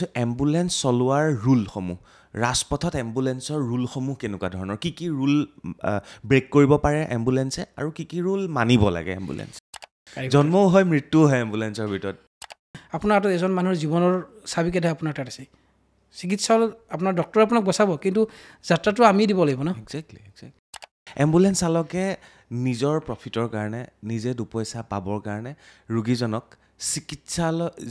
চ' ambulance চলোৱাৰ ৰুলসমূহ ৰাজপথত এম্বুলেঞ্চৰ ৰুলসমূহ কেনেকুৱা ধৰণৰ কি ৰুল ব্ৰেক কৰিব পাৰে এম্বুলেঞ্চে আৰু কি ৰুল মানিব লাগে এম্বুলেঞ্চ জন্মও হয় মৃত্যুও হয় এম্বুলেঞ্চৰ ভিতৰত আপোনাৰ হাতত এজন মানুহৰ জীৱনৰ চাবিকেইটা আপোনাৰ তাত আছে চিকিৎসালয় আপোনাৰ ডক্টৰে আপোনাক বচাব কিন্তু যাত্ৰাটো আমি দিব লাগিব ন একজেক্টলি এম্বুলেঞ্চ চালকে নিজৰ প্ৰফিটৰ কাৰণে নিজে দুপইচা পাবৰ কাৰণে ৰোগীজনক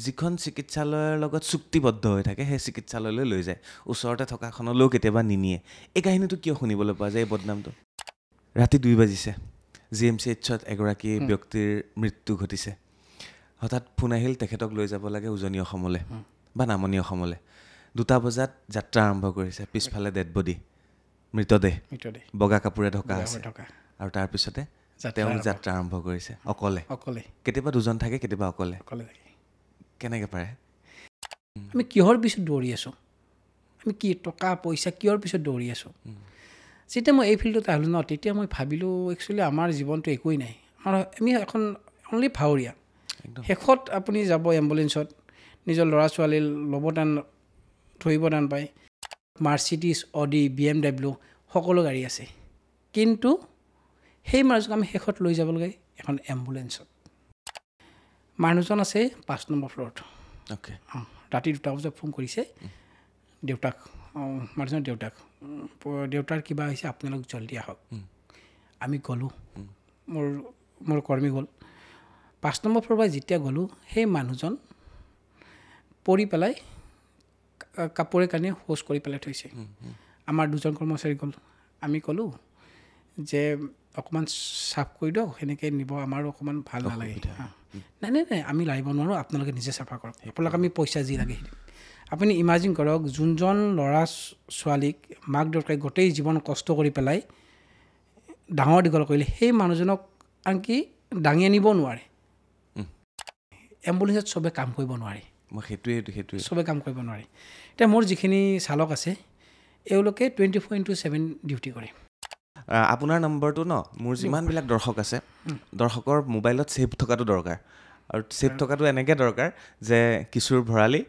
যিখন চিকিৎসালয়ৰ লগত চুক্তিবদ্ধ হৈ থাকে সেই চিকিৎসালয়লৈ লৈ যায় ওচৰতে থকাখনলৈও কেতিয়াবা নিনিয়ে এই কাহিনীটো কিয় শুনিবলৈ পোৱা যায় এই বদনামটো ৰাতি 2 বাজিছে GMCHত এগৰাকী ব্যক্তিৰ মৃত্যু ঘটিছে হঠাৎ ফোন আহিল তেখেতক লৈ যাব লাগে উজনি অসমলৈ বা নামনি অসমলৈ 2 বজাত যাত্ৰা আৰম্ভ কৰিছে পিছফালে ডেড বডি মৃতদেহ বগা কাপোৰে ঢকা আছে আৰু তাৰপিছতে তেওঁ যাত্ৰা আৰম্ভ কৰিছে অকলে কেতিয়াবা দুজন থাকে কেতিয়াবা অকলে কেনেকৈ পাৰে আমি কিহৰ পিছত দৌৰি আছোঁ আমি কি টকা পইচা কিহৰ পিছত দৌৰি আছোঁ যেতিয়া মই এই ফিল্ডত আহিলোঁ ন তেতিয়া মই ভাবিলোঁ একচুৱেলি আমাৰ জীৱনটো একোৱেই নাই আমি এখন অনলি ভাৱৰীয়া শেষত আপুনি যাব এম্বুলেঞ্চত নিজৰ ল'ৰা ছোৱালী ল'ব টান ধৰিব টান পায় মাৰ্চিডিজ অডি BMW সকলো গাড়ী আছে কিন্তু সেই মানুহক আমি শেষত লৈ যাব লাগে এখন এম্বুলেঞ্চত মানুহজন আছে 5 নম্বৰ ফ্ল'ৰত ৰাতি 2 বজাত ফোন কৰিছে দেউতাক মানুহজনৰ দেউতাৰ কিবা হৈছে আপোনালোক জলদি আহক আমি গ'লোঁ মোৰ কৰ্মী গ'ল 5 নম্বৰ ফ্ল'ৰ পৰা যেতিয়া গ'লোঁ সেই মানুহজন পৰি পেলাই কাপোৰে কানি শৌচ কৰি পেলাই থৈছে আমাৰ 2জন কৰ্মচাৰী গ'ল আমি ক'লোঁ যে অকণমান চাফ কৰি দিয়ক সেনেকৈ নিব আমাৰো অকণমান ভাল নালাগে নাই আমি লাগিব নোৱাৰোঁ আপোনালোকে নিজে চাফা কৰক আপোনালোক আমি পইচা যি লাগে আপুনি ইমাজিন কৰক যোনজন ল'ৰা ছোৱালীক মাক দেউতাকে গোটেই জীৱন কষ্ট কৰি পেলাই ডাঙৰ দীঘল কৰিলে সেই মানুহজনক আনকি দাঙি আনিব নোৱাৰে এম্বুলেঞ্চত চবে কাম কৰিব নোৱাৰে সেইটোৱে চবে কাম কৰিব নোৱাৰে এতিয়া মোৰ যিখিনি চালক আছে এওঁলোকে 24/7 ডিউটি কৰে আপোনাৰ নম্বৰটো ন মোৰ যিমানবিলাক দৰ্শক আছে দৰ্শকৰ মোবাইলত ছেভ থকাটো দৰকাৰ আৰু ছেভ থকাটো এনেকৈ দৰকাৰ যে কিশোৰ ভৰালী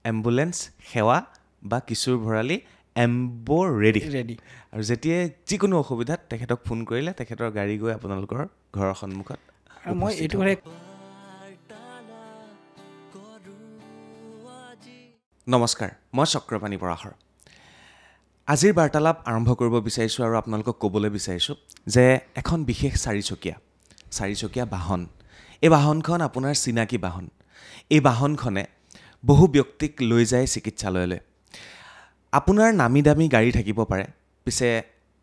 এম্বুলেঞ্চ সেৱা বা কিশোৰ ভৰালী এম্বো ৰেডি আৰু যেতিয়াই যিকোনো অসুবিধাত তেখেতক ফোন কৰিলে তেখেতৰ গাড়ী গৈ আপোনালোকৰ ঘৰৰ সন্মুখত আৰু মই এইটো নমস্কাৰ মই চক্ৰপাণি পৰাশৰ আজিৰ বাৰ্তালাপ আৰম্ভ কৰিব বিচাৰিছোঁ আৰু আপোনালোকক ক'বলৈ বিচাৰিছোঁ যে এখন বিশেষ চাৰিচকীয়া বাহন এই বাহনখন আপোনাৰ চিনাকি বাহন এই বাহনখনে বহু ব্যক্তিক লৈ যায় চিকিৎসালয়লৈ আপোনাৰ নামী দামী গাড়ী থাকিব পাৰে পিছে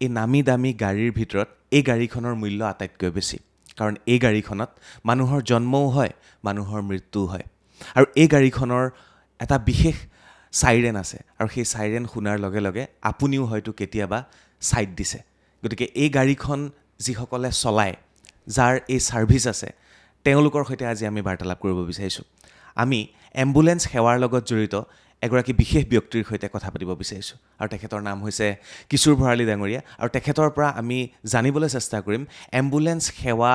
এই নামী দামী গাড়ীৰ ভিতৰত এই গাড়ীখনৰ মূল্য আটাইতকৈ বেছি কাৰণ এই গাড়ীখনত মানুহৰ জন্মও হয় মানুহৰ মৃত্যুও হয় আৰু এই গাড়ীখনৰ এটা বিশেষ চাইৰেন আছে আৰু সেই চাইৰেন শুনাৰ লগে লগে আপুনিও হয়তো কেতিয়াবা চাইড দিছে গতিকে এই গাড়ীখন যিসকলে চলায় যাৰ এই ছাৰ্ভিচ আছে তেওঁলোকৰ সৈতে আজি আমি বাৰ্তালাপ কৰিব বিচাৰিছোঁ আমি এম্বুলেঞ্চ সেৱাৰ লগত জড়িত এগৰাকী বিশেষ ব্যক্তিৰ সৈতে কথা পাতিব বিচাৰিছোঁ আৰু তেখেতৰ নাম হৈছে কিশোৰ ভৰালী ডাঙৰীয়া আৰু তেখেতৰ পৰা আমি জানিবলৈ চেষ্টা কৰিম এম্বুলেঞ্চ সেৱা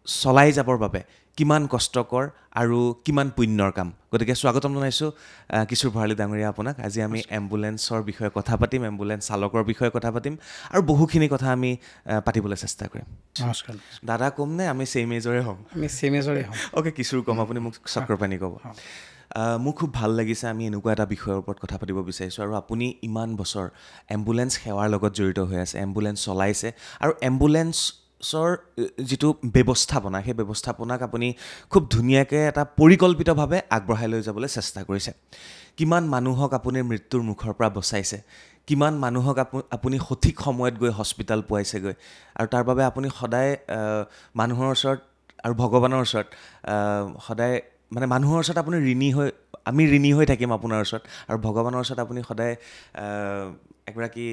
চলাই যাবৰ বাবে কিমান কষ্টকৰ আৰু কিমান পুণ্যৰ কাম গতিকে স্বাগতম জনাইছোঁ কিশোৰ ভৰালী ডাঙৰীয়া আপোনাক আজি আমি এম্বুলেঞ্চৰ বিষয়ে কথা পাতিম এম্বুলেঞ্চ চালকৰ বিষয়ে কথা পাতিম আৰু বহুখিনি কথা আমি পাতিবলৈ চেষ্টা কৰিম নমস্কাৰ দাদা ক'ম নে আমি ছেইম এজৰে হ'ম অ'কে কিশোৰ ক'ম আপুনি মোক চক্ৰপাণি ক'ব মোৰ খুব ভাল লাগিছে আমি এনেকুৱা এটা বিষয়ৰ ওপৰত কথা পাতিব বিচাৰিছোঁ আৰু আপুনি ইমান বছৰ এম্বুলেঞ্চ সেৱাৰ লগত জড়িত হৈ আছে এম্বুলেঞ্চ চলাইছে আৰু এম্বুলেঞ্চৰ যিটো ব্যৱস্থাপনা সেই ব্যৱস্থাপনাক আপুনি খুব ধুনীয়াকৈ এটা পৰিকল্পিতভাৱে আগবঢ়াই লৈ যাবলৈ চেষ্টা কৰিছে কিমান মানুহক আপুনি মৃত্যুৰ মুখৰ পৰা বচাইছে কিমান মানুহক আপুনি সঠিক সময়ত গৈ হস্পিটেল পোৱাইছেগৈ আৰু তাৰ বাবে আপুনি সদায় মানুহৰ ওচৰত আৰু ভগৱানৰ ওচৰত সদায় মানে মানুহৰ ওচৰত আপুনি আমি ঋণী হৈ থাকিম আপোনাৰ ওচৰত আৰু ভগৱানৰ ওচৰত আপুনি সদায় এগৰাকী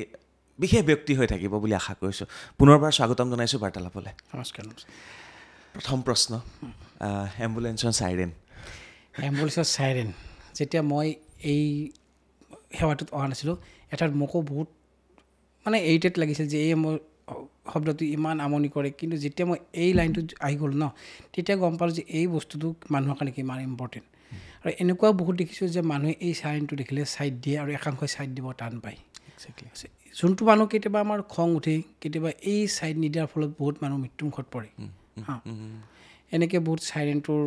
বিশেষ ব্যক্তি হৈ থাকিব বুলি আশা কৰিছোঁ পুনৰবাৰ স্বাগতম জনাইছোঁ বাৰ্তালাপলৈ নমস্কাৰ প্ৰথম প্ৰশ্ন এম্বুলেঞ্চৰ চাইৰেন যেতিয়া মই এই সেৱাটোত অহা নাছিলোঁ এটাত মোকো বহুত মানে ইৰিটেট লাগিছিল যে এই মোৰ শব্দটো ইমান আমনি কৰে কিন্তু যেতিয়া মই এই লাইনটোত আহি গ'লোঁ ন তেতিয়া গম পালোঁ যে এই বস্তুটো মানুহৰ কাৰণে কিমান ইম্পৰ্টেণ্ট আৰু এনেকুৱাও বহুত দেখিছোঁ যে মানুহে এই চাইনটো দেখিলে ছাইড দিয়ে আৰু একাংশই ছাইড দিব টান পায় যোনটো মানুহ কেতিয়াবা আমাৰ খং উঠে কেতিয়াবা এই ছাইড নিদিয়াৰ ফলত বহুত মানুহ মৃত্যুমুখত পৰে এনেকৈ বহুত চাইৰেণ্টটোৰ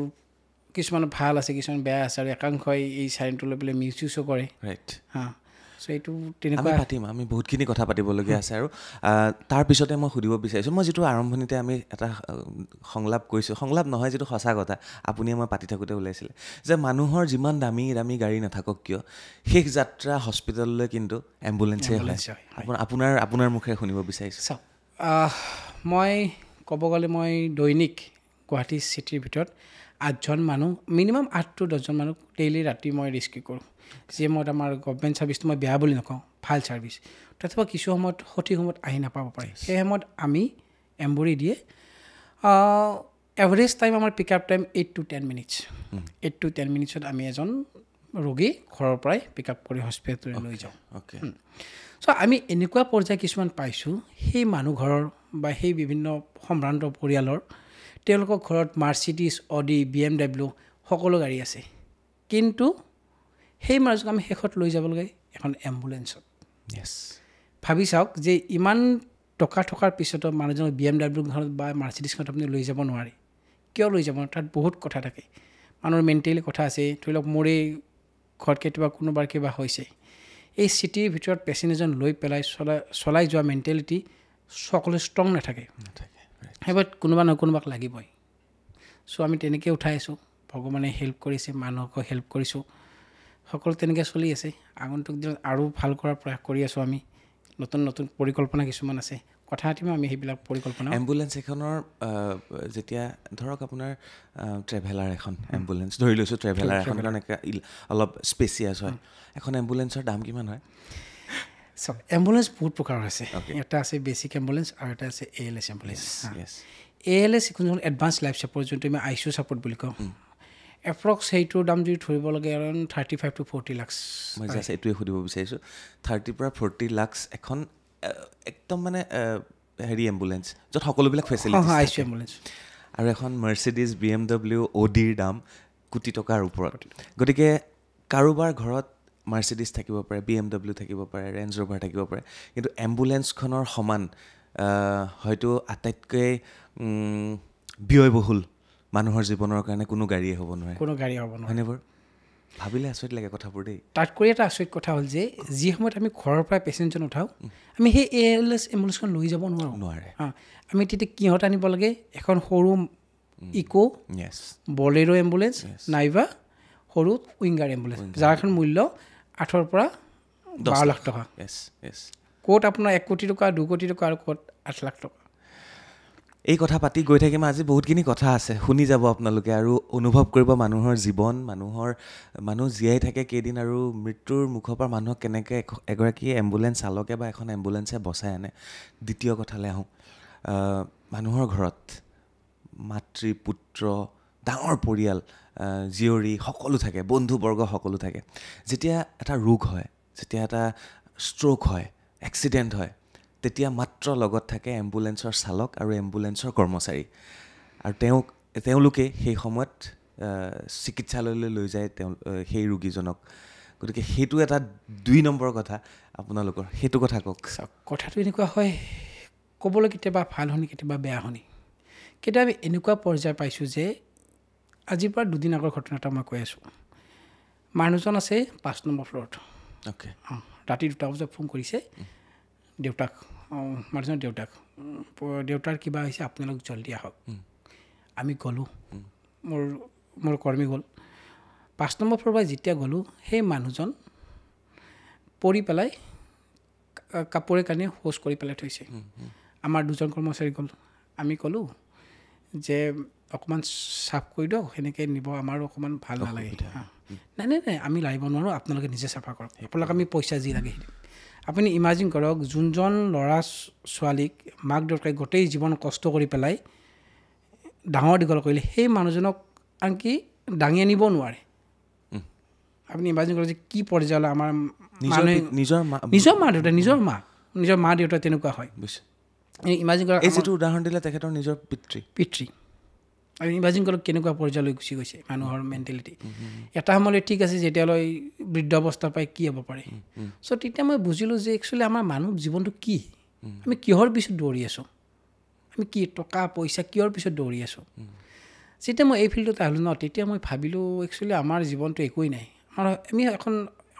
কিছুমান ভাল আছে কিছুমান বেয়া আছে আৰু একাংশই এই চাইৰেণ্টটো লৈ পেলাই মিছ ইউজো কৰে চ' এইটো তেনেকুৱা পাতিম আমি বহুতখিনি কথা পাতিবলগীয়া আছে আৰু তাৰপিছতে মই সুধিব বিচাৰিছোঁ মই যিটো আৰম্ভণিতে আমি এটা সংলাপ কৰিছোঁ সংলাপ নহয় যিটো সঁচা কথা আপুনিয়ে মই পাতি থাকোঁতে ওলাইছিলে যে মানুহৰ যিমান দামী দামী গাড়ী নাথাকক কিয় শেষ যাত্ৰা হস্পিটেললৈ কিন্তু এম্বুলেঞ্চে হয় আপোনাৰ মুখেৰে শুনিব বিচাৰিছোঁ চাওক মই ক'ব গ'লে মই দৈনিক গুৱাহাটী চিটিৰ ভিতৰত 8জন মানুহ মিনিমাম 8 to 10জন মানুহ ডেইলি ৰাতি মই ৰেস্কিউ কৰোঁ যিয়ে মই আমাৰ গভমেণ্ট ছাৰ্ভিচটো মই বেয়া বুলি নকওঁ ভাল ছাৰ্ভিচ তথাপি কিছু সময়ত সঠিক সময়ত আহি নাপাব পাৰে সেই সময়ত আমি এম্বুৰি দিয়ে এভাৰেজ টাইম আমাৰ pick up time 8 to 10 minutes 8 to 10 minutesত আমি এজন ৰোগী ঘৰৰ পৰাই পিক আপ কৰি হস্পিটেললৈ লৈ যাওঁ চ' আমি এনেকুৱা পৰ্যায় কিছুমান পাইছোঁ সেই মানুহ ঘৰৰ বা সেই বিভিন্ন সম্ভ্ৰান্ত পৰিয়ালৰ তেওঁলোকৰ ঘৰত মাৰ্চিডিজ অডি BMW সকলো গাড়ী আছে কিন্তু সেই মানুহক আমি শেষত লৈ যাব লাগে এখন এম্বুলেঞ্চত ভাবি চাওক যে ইমান টকা থকাৰ পিছতো মানুহজনক BMW ঘৰত বা মাৰ্চিডিজখনত আপুনি লৈ যাব নোৱাৰে কিয় লৈ যাব তাত বহুত কথা থাকে মানুহৰ মেণ্টেলি কথা আছে ধৰি লওক মোৰে ঘৰত কেতিয়াবা কোনোবাৰ কিবা হৈছে এই চিটিৰ ভিতৰত পেচেণ্ট এজন লৈ পেলাই চলাই যোৱা মেণ্টেলিটি সকলো ষ্ট্ৰং নাথাকে সেইবাবে কোনোবা নহয় কোনোবাক লাগিবই চ' আমি তেনেকৈ উঠাই আছোঁ ভগৱানে হেল্প কৰিছে মানুহকো হেল্প কৰিছোঁ সকলো তেনেকৈ চলি আছে আগন্তুক দিনত আৰু ভাল কৰাৰ প্ৰয়াস কৰি আছোঁ আমি নতুন নতুন পৰিকল্পনা কিছুমান আছে কথা পাতিম আমি সেইবিলাক পৰিকল্পনা এম্বুলেঞ্চ এখনৰ যেতিয়া ধৰক আপোনাৰ ট্ৰেভেলাৰ এখন এম্বুলেঞ্চ ধৰি লৈছোঁ ট্ৰেভেলাৰ এখন অলপ স্পেচিয়াছ হয় এখন এম্বুলেঞ্চৰ দাম কিমান হয় চাওক এম্বুলেঞ্চ বহুত প্ৰকাৰৰ আছে এটা আছে বেচিক এম্বুলেঞ্চ আৰু এটা আছে ALS এম্বুলেঞ্চ ALS যোনখন এডভান্স লাইফ ছাপৰ্ট যোনটো আমি ICU ছাপৰ্ট বুলি কওঁ এপ্ৰক্স সেইটোৰ দাম যদি ধৰিব লাগে এৰাউণ্ড 35 to 40 lakhs মই জাষ্ট এইটোৱে সুধিব বিচাৰিছোঁ 30 পৰা 40 lakhs এখন একদম মানে হেৰি এম্বুলেঞ্চ য'ত সকলোবিলাক ফেচিলিটি ICU এম্বুলেঞ্চ আৰু এখন মাৰ্চিডিজ BMW অডিৰ দাম কোটি টকাৰ ওপৰত গতিকে কাৰোবাৰ ঘৰত মাৰ্চিডিজ থাকিব পাৰে BMW থাকিব পাৰে ৰেঞ্জ ৰ'ভাৰ থাকিব পাৰে কিন্তু এম্বুলেঞ্চখনৰ সমান হয়তো আটাইতকৈ ব্যয়বহুল মানুহৰ জীৱনৰ কাৰণে কোনো গাড়ীয়ে হ'ব নোৱাৰে হয়নে বাৰু ভাবিলে আচৰিত লাগে কথাবোৰ দেই তাতকৈ এটা আচৰিত কথা হ'ল যে যি সময়ত আমি ঘৰৰ পৰা পেচেণ্টজন উঠাওঁ আমি সেই ALS এম্বুলেঞ্চখন লৈ যাব নোৱাৰে আমি তেতিয়া কিহত আনিব লাগে এখন সৰু ইকো বলেৰো এম্বুলেঞ্চ নাইবা সৰু উইংগাৰ এম্বুলেঞ্চ যাৰ এখন মূল্য 8 পৰা 12 লাখ টকা ক'ত আপোনাৰ 1 কোটি টকা 2 কোটি টকা আৰু ক'ত 8 লাখ টকা এই কথা পাতি গৈ থাকিম আজি বহুতখিনি কথা আছে শুনি যাব আপোনালোকে আৰু অনুভৱ কৰিব মানুহৰ জীৱন মানুহ জীয়াই থাকে কেইদিন আৰু মৃত্যুৰ মুখৰ পৰা মানুহক কেনেকৈ এগৰাকী এম্বুলেঞ্চ চালকে বা এখন এম্বুলেঞ্চে বচাই আনে দ্বিতীয় কথালৈ আহোঁ মানুহৰ ঘৰত মাতৃ পুত্ৰ ডাঙৰ পৰিয়াল জীয়ৰী সকলো থাকে বন্ধুবৰ্গ সকলো থাকে যেতিয়া এটা ৰোগ হয় যেতিয়া এটা ষ্ট্ৰ'ক হয় এক্সিডেণ্ট হয় তেতিয়া মাত্ৰ লগত থাকে এম্বুলেঞ্চৰ চালক আৰু এম্বুলেঞ্চৰ কৰ্মচাৰী আৰু তেওঁলোকে সেই সময়ত চিকিৎসালয়লৈ লৈ যায় সেই ৰোগীজনক গতিকে সেইটো এটা 2 নম্বৰ কথা আপোনালোকৰ সেইটো কথা কওক কথাটো এনেকুৱা হয় ক'বলৈ কেতিয়াবা ভাল শুনি কেতিয়াবা বেয়া শুনি কেতিয়াবা আমি এনেকুৱা পৰ্যায় পাইছোঁ যে আজিৰ পৰা 2 দিন আগৰ ঘটনা এটা মই কৈ আছোঁ মানুহজন আছে 5 নম্বৰ ফ্ল'ৰত ৰাতি 2টা বজাত ফোন কৰিছে দেউতাক মানুহজনৰ দেউতাৰ কিবা হৈছে আপোনালোক জলদি আহক আমি গ'লোঁ মোৰ কৰ্মী গ'ল 5 নম্বৰ ফ্ল'ৰ পৰা যেতিয়া গ'লোঁ সেই মানুহজন পৰি পেলাই কাপোৰে কানি শৌচ কৰি পেলাই থৈছে আমাৰ 2জন কৰ্মচাৰী গ'ল আমি ক'লোঁ যে অকণমান চাফ কৰি দিয়ক সেনেকৈ নিব আমাৰো অকণমান ভাল নালাগে নাই আমি লাগিব নোৱাৰোঁ আপোনালোকে নিজে চাফা কৰক আপোনালোকে আমি পইচা যি লাগে আপুনি ইমাজিন কৰক যোনজন ল'ৰা ছোৱালীক মাক দেউতাকে গোটেই জীৱন কষ্ট কৰি পেলাই ডাঙৰ দীঘল কৰিলে সেই মানুহজনক আনকি দাঙি আনিব নোৱাৰে আপুনি ইমাজিন কৰক যে কি পৰ্যায়লৈ আমাৰ নিজৰ মা দেউতা তেনেকুৱা হয় ইমাজিন কৰক এই যিটো উদাহৰণ দিলে তেখেতৰ নিজৰ পিতৃ আৰু ইমাজিন কৰক কেনেকুৱা পৰ্যায়লৈ গুচি গৈছে মানুহৰ মেণ্টেলিটি এটা সময়লৈ ঠিক আছে যেতিয়ালৈ বৃদ্ধ অৱস্থা পাই কি হ'ব পাৰে চ' তেতিয়া মই বুজিলোঁ যে একচুৱেলি আমাৰ মানুহ জীৱনটো কি আমি কিহৰ পিছত দৌৰি আছোঁ আমি কি টকা পইচা কিহৰ পিছত দৌৰি আছোঁ যেতিয়া মই এই ফিল্ডত আহিলোঁ ন তেতিয়া মই ভাবিলোঁ একচুৱেলি আমাৰ জীৱনটো একোৱেই নাই আমি এখন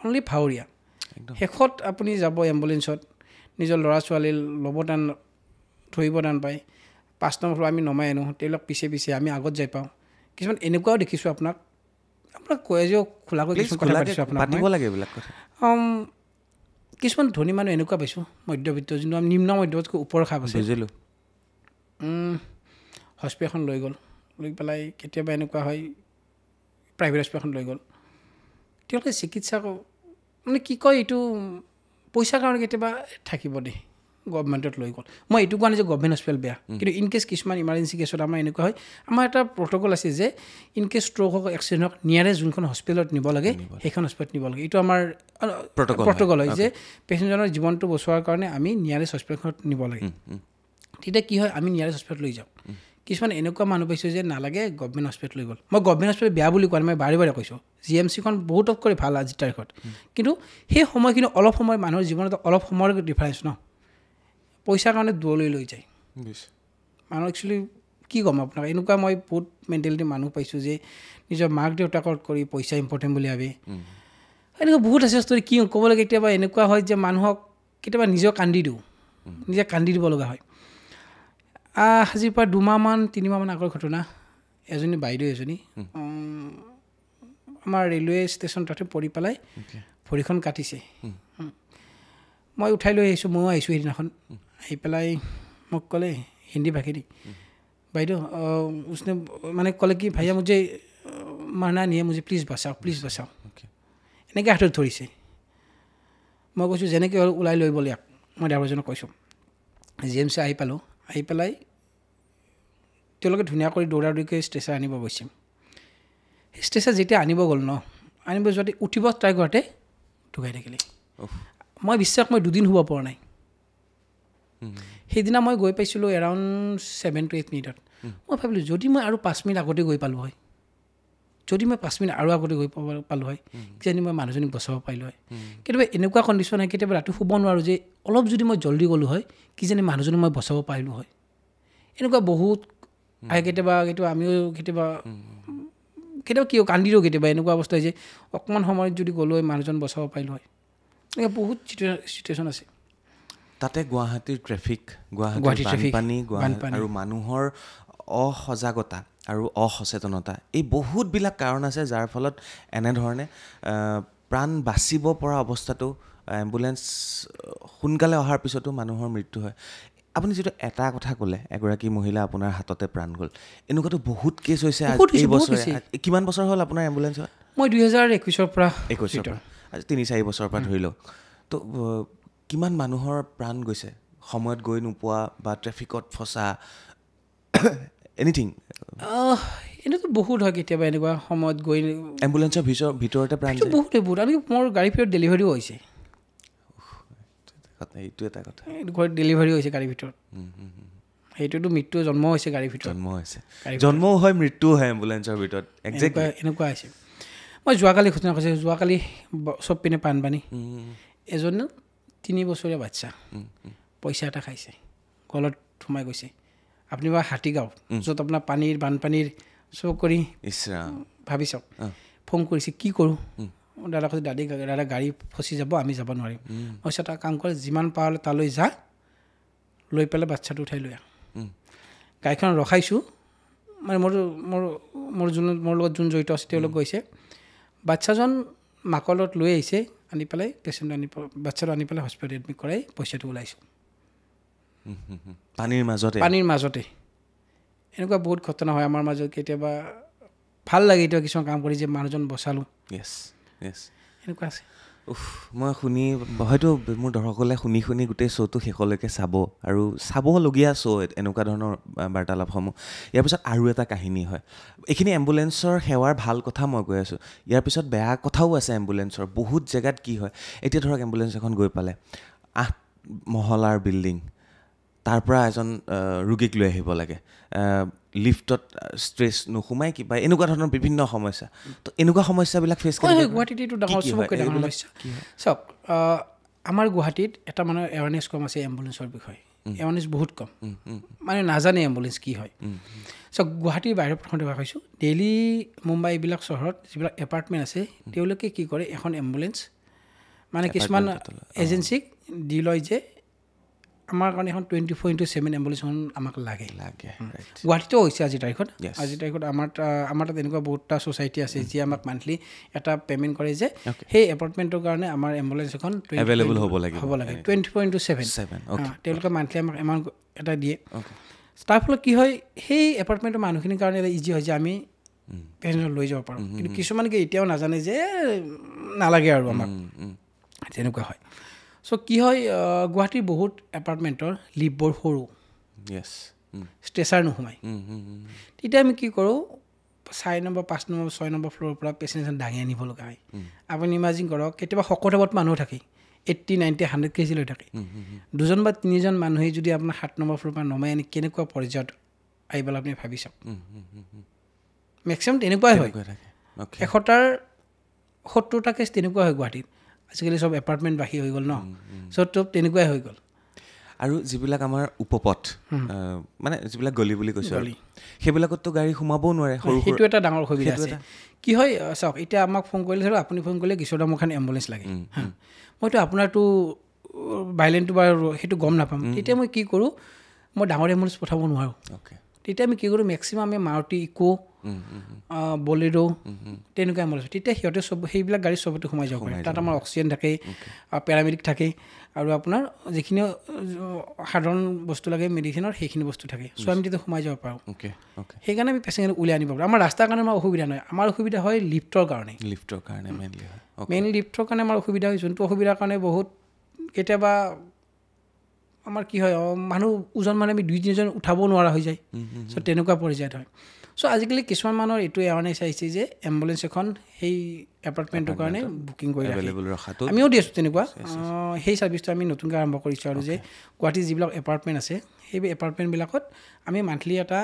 অনলি ভাৱৰীয়া শেষত আপুনি যাব এম্বুলেঞ্চত নিজৰ ল'ৰা ছোৱালী ল'ব টান ধৰিব টান পায় 5 নম্বৰ আমি নমাই আনো তেওঁলোক পিছে পিছে আমি আগত যাই পাওঁ কিছুমান এনেকুৱাও দেখিছোঁ আপোনাক কৈ যে খোলাকৈ কিছুমান কথা পাতিছোঁ আপোনাক কিছুমান ধনী মানুহ এনেকুৱা পাইছোঁ মধ্যবিত্ত যোনটো আমি নিম্ন মধ্যবিত্তকৈ ওপৰৰ খাপ আছে হস্পিটেল এখন লৈ গ'ল লৈ পেলাই কেতিয়াবা এনেকুৱা হয় প্ৰাইভেট হস্পিটেল এখন লৈ গ'ল তেওঁলোকে চিকিৎসা মানে কি কয় এইটো পইচাৰ কাৰণে কেতিয়াবা থাকিব দেই গভৰ্ণমেণ্টত লৈ গ'ল মই এইটো কোৱা নাই যে গভৰ্ণমেণ্ট হস্পিটেল বেয়া কিন্তু ইন কেছ কিছুমান ইমাৰ্জেঞ্চি কেছত আমাৰ এনেকুৱা হয় আমাৰ এটা প্ৰট'কল আছে যে ইন কেছ ষ্ট্ৰ'ক হওক এক্সিডেণ্ট হওক নিয়াৰেষ্ট যোনখন হস্পিটেলত নিব লাগে সেইখন হস্পিটেলত নিব লাগে এইটো আমাৰ প্ৰট'কল হয় যে পেচেণ্টজনৰ জীৱনটো বচোৱাৰ কাৰণে আমি নিয়াৰেষ্ট হস্পিটেলখনত নিব লাগে তেতিয়া কি হয় আমি নিয়াৰেষ্ট হস্পিটেলত লৈ যাওঁ কিছুমান এনেকুৱা মানুহ পাইছোঁ যে নালাগে গভৰ্ণমেণ্ট হস্পিটেল লৈ গ'ল মই গভৰ্ণমেণ্ট হস্পিটেল বেয়া বুলি কোৱা নাই মই বাৰে বাৰে কৈছোঁ GMCখন বহুততকৈ ভাল আজিৰ তাৰিখত কিন্তু সেই সময়খিনি অলপ সময় মানুহৰ জীৱনত অলপ সময়ৰ ডিফাৰেঞ্চ ন পইচাৰ কাৰণে দূৰলৈ লৈ যায় মানুহ একচুৱেলি কি ক'ম আপোনাক এনেকুৱা মই বহুত মেণ্টেলিটি মানুহ পাইছোঁ যে নিজৰ মাক দেউতাকত কৰি পইচা ইম্পৰ্টেণ্ট বুলি ভাবে এনেকুৱা বহুত আছে ষ্টৰী কি ক'বলৈ কেতিয়াবা এনেকুৱা হয় যে মানুহক কেতিয়াবা নিজেও কান্দি দিওঁ নিজে কান্দি দিব লগা হয় আজিৰ পৰা 2 মাহমান 3 মাহমান আগৰ ঘটনা এজনী বাইদেউ এজনী আমাৰ ৰেলৱে ষ্টেচন তাতে পৰি পেলাই ভৰিখন কাটিছে মই উঠাই লৈ আহিছোঁ ময়ো আহিছোঁ সেইদিনাখন আহি পেলাই মোক ক'লে হিন্দী ভাষী দি বাইদেউ उसने মানে ক'লে কি ভাইয়া মুझे মাৰনা নিয়ে মুझे প্লিজ বচাও এনেকৈ হাতত ধৰিছে মই কৈছোঁ যেনেকৈ হ'ল ওলাই লৈ ব'লে মই ড্ৰাইভাৰজনক কৈছোঁ GMC আহি পালোঁ আহি পেলাই তেওঁলোকে ধুনীয়া কৰি দৌৰা দৌৰিকৈ ষ্টেচন আনিব গৈছে ষ্টেচন যেতিয়া আনিব গ'ল ন আনিব যোৱাতে উঠিব ট্ৰাই কৰোঁতে ঢুকাই থাকিলে মই বিশ্বাস মই 2 দিন শুব পৰা নাই সেইদিনা মই গৈ পাইছিলোঁ এৰাউণ্ড 7 to 8 মিনিটত মই ভাবিলোঁ যদি মই আৰু 5 মিনিট আগতে গৈ পালোঁ হয় যদি মই 5 মিনিট আৰু আগতে গৈ পালোঁ হয় কিজানি মই মানুহজনীক বচাব পাৰিলোঁ হয় কেতিয়াবা এনেকুৱা কণ্ডিশ্যন হয় কেতিয়াবা ৰাতি শুব নোৱাৰোঁ যে অলপ যদি মই জল্দি গ'লোঁ হয় কিজানি মানুহজনীক মই বচাব পাৰিলোঁ হয় এনেকুৱা বহুত আহে কেতিয়াবা আমিও কেতিয়াবা কিয় কান্দি দিওঁ কেতিয়াবা এনেকুৱা অৱস্থা যে অকণমান সময়ত যদি গ'লোঁ হয় মানুহজন বচাব পাৰিলোঁ হয় এনেকুৱা বহুত চিটুৱেশ্যন আছে তাতে গুৱাহাটীৰ ট্ৰেফিক গুৱাহাটীৰ বানপানী আৰু মানুহৰ অসজাগতা আৰু অসচেতনতা এই বহুতবিলাক কাৰণ আছে যাৰ ফলত এনেধৰণে প্ৰাণ বাচিব পৰা অৱস্থাটো এম্বুলেঞ্চ সোনকালে অহাৰ পিছতো মানুহৰ মৃত্যু হয় আপুনি যিটো এটা কথা ক'লে এগৰাকী মহিলা আপোনাৰ হাততে প্ৰাণ গ'ল এনেকুৱাতো বহুত কেছ হৈছে এই বছৰ কিমান বছৰ হ'ল আপোনাৰ এম্বুলেঞ্চত মই 2021 পৰা 3-4 বছৰৰ পৰা ধৰি লওক তো কিমান মানুহৰ প্ৰাণ গৈছে সময়ত গৈ নোপোৱা বা ট্ৰেফিকত ফচা এনিথিং এনেতো বহুত হয় কেতিয়াবা এনেকুৱা সময়ত গৈ এম্বুলেঞ্চৰ ভিতৰতে প্ৰাণ যায় বহুত আৰু মোৰ গাড়ী ভিতৰত ডেলিভাৰীও হৈছে এইটো এটা কথা ঘৰত ডেলিভাৰী হৈছে গাড়ীৰ ভিতৰত সেইটোতো মৃত্যু জন্ম হৈছে গাড়ীৰ ভিতৰত জন্মও হয় মৃত্যুও হয় এম্বুলেঞ্চৰ ভিতৰত এনেকুৱা হৈছে মই যোৱাকালি ঘটনা কৈছোঁ যোৱাকালি চব পিনে বানপানী এজন 3 বছৰীয়া বাচ্চা পইচা এটা খাইছে গলত সোমাই গৈছে আপুনি বা হাতীগাঁও য'ত আপোনাৰ বানপানীৰ চব কৰি ভাবি চাওক ফোন কৰিছে কি কৰোঁ দাদা কৈছে দাদা গাড়ী ফচি যাব আমি যাব নোৱাৰিম মই এটা কাম কৰে যিমান পাৰলৈ তালৈ যা লৈ পেলাই বাচ্চাটো উঠাই লৈ আহ গাড়ীখন ৰখাইছোঁ মানে মোৰ লগত যোন জড়িত আছে তেওঁলোক গৈছে বাচ্চাজন মাকৰ লগত লৈ আহিছে আনি পেলাই বাচ্চাটো আনি পেলাই হস্পিটেলত এডমিট কৰাই পইচাটো ওলাইছোঁ পানীৰ মাজতে এনেকুৱা বহুত ঘটনা হয় আমাৰ মাজত কেতিয়াবা ভাল লাগে এতিয়া কিছুমান কাম কৰি যে মানুহজন বচালোঁ এনেকুৱা আছে মই শুনি হয়তো মোৰ দৰ্শকসকলে শুনি গোটেই শ্ব'টো শেষলৈকে চাব আৰু চাবলগীয়া শ্ব' এনেকুৱা ধৰণৰ বাৰ্তালাপসমূহ ইয়াৰ পিছত আৰু এটা কাহিনী হয় এইখিনি এম্বুলেঞ্চৰ সেৱাৰ ভাল কথা মই কৈ আছোঁ ইয়াৰ পিছত বেয়া কথাও আছে এম্বুলেঞ্চৰ বহুত জেগাত কি হয় এতিয়া ধৰক এম্বুলেঞ্চ এখন গৈ পালে 8 মহলাৰ বিল্ডিং তাৰ পৰা এজন ৰোগীক লৈ আহিব লাগে লিফ্টত ষ্ট্ৰেছ নোসোমাই কিবা এনেকুৱা ধৰণৰ বিভিন্ন সমস্যা তো এনেকুৱা সমস্যাবিলাক ফেচ হয় গুৱাহাটীত এইটো ডাঙৰ চবতকৈ ডাঙৰ সমস্যা চাওক আমাৰ গুৱাহাটীত এটা মানে এৱাৰনেছ কম আছে এম্বুলেঞ্চৰ বিষয়ে এৱাৰনেছ বহুত কম মানে নাজানে এম্বুলেঞ্চ কি হয় চাওক গুৱাহাটীৰ বাহিৰত প্ৰথমতে দেখা পাইছোঁ দিল্লী মুম্বাই এইবিলাক চহৰত যিবিলাক এপাৰ্টমেণ্ট আছে তেওঁলোকে কি কৰে এখন এম্বুলেঞ্চ মানে কিছুমান এজেঞ্চিক দি লয় যে আমাৰ কাৰণে এখন 24/7 এম্বুলেঞ্চ আমাক লাগে গুৱাহাটীতো হৈছে আজিৰ তাৰিখত আমাৰ তাত এনেকুৱা বহুতটা ছ'চাইটি আছে যিয়ে আমাক মান্থলি এটা পে'মেণ্ট কৰে যে সেই এপাৰ্টমেণ্টৰ কাৰণে আমাৰ এম্বুলেঞ্চ এখন এভেইলেবল হ'ব লাগে 24/7 তেওঁলোকে মান্থলি আমাক এমাউণ্ট এটা দিয়ে তাৰ ফলত কি হয় সেই এপাৰ্টমেণ্টৰ মানুহখিনিৰ কাৰণে এটা ইজি হয় যে আমি পেচেণ্ট লৈ যাব পাৰোঁ কিন্তু কিছুমানে এতিয়াও নাজানে যে নালাগে আৰু আমাক তেনেকুৱা হয় চ' কি হয় গুৱাহাটীৰ বহুত এপাৰ্টমেণ্টৰ লিফ্টবোৰ সৰু ষ্ট্ৰেচাৰ নোসোমায় তেতিয়া আমি কি কৰোঁ 4 নম্বৰ 5 নম্বৰ 6 নম্বৰ ফ্ল'ৰৰ পৰা পেচেণ্ট দাঙি আনিব লগা হয় আপুনি ইমাজিন কৰক কেতিয়াবা শকতৱত মানুহ থাকে 80, 90, 100 কেজি লৈ থাকে 2জন বা 3জন মানুহে যদি আপোনাৰ 7 নম্বৰ ফ্ল'ৰৰ পৰা নমাই আনি কেনেকুৱা পৰ্যায়ত আহিবলৈ আপুনি ভাবি চাওক মেক্সিমাম তেনেকুৱাই হয় 100টাৰ 70টা কেছ তেনেকুৱা হয় গুৱাহাটীত আজিকালি চব এপাৰ্টমেণ্ট বাঢ়ি হৈ গ'ল ন চব তেনেকুৱাই হৈ গ'ল আৰু যিবিলাক আমাৰ উপপথ মানে যিবিলাক গলি বুলি কৈছোঁ সেইবিলাকতো গাড়ী সোমাবও নোৱাৰে সেইটো এটা ডাঙৰ অসুবিধা আছে কি হয় চাওক এতিয়া আমাক ফোন কৰিলে ধৰক আপুনি ফোন কৰিলে কিশোৰ দা মোক এখন এম্বুলেঞ্চ লাগে মইতো আপোনাৰতো বাইলেনটো বা সেইটো গম নাপাম তেতিয়া মই কি কৰোঁ মই ডাঙৰ এম্বুলেঞ্চ পঠাব নোৱাৰোঁ তেতিয়া আমি কি কৰোঁ মেক্সিমাম আমি মাৰুতি ইকো বলেৰো তেনেকুৱা এম্বুলেঞ্চ তেতিয়া সিহঁতে চব সেইবিলাক গাড়ী চবতে সোমাই যাব পাৰে তাত আমাৰ অক্সিজেন থাকে পেৰামেডিক থাকে আৰু আপোনাৰ যিখিনি সাধাৰণ বস্তু লাগে মেডিচিনৰ সেইখিনি বস্তু থাকে চ' আমি তেতিয়া সোমাই যাব পাৰোঁ সেইকাৰণে আমি পেচেণ্ট উলিয়াই আনিব পাৰোঁ আমাৰ ৰাস্তাৰ কাৰণে আমাৰ অসুবিধা নহয় আমাৰ অসুবিধা হয় লিফ্টৰ কাৰণে মেইনলি লিফ্টৰ কাৰণে আমাৰ অসুবিধা হয় যোনটো অসুবিধাৰ কাৰণে বহুত কেতিয়াবা আমাৰ কি হয় মানুহ ওজন মানে আমি 2-3জন উঠাব নোৱাৰা হৈ যায় চ' তেনেকুৱা পৰ্যায়ত হয় চ' আজিকালি কিছুমান মানুহৰ এইটো এৱাৰনেছ আহিছে যে এম্বুলেঞ্চ এখন সেই এপাৰ্টমেণ্টৰ কাৰণে বুকিং কৰি ৰাখে আমিও দি আছোঁ তেনেকুৱা সেই ছাৰ্ভিচটো আমি নতুনকৈ আৰম্ভ কৰিছোঁ আৰু যে গুৱাহাটীৰ যিবিলাক এপাৰ্টমেণ্ট আছে সেই এপাৰ্টমেণ্টবিলাকত আমি মান্থলি এটা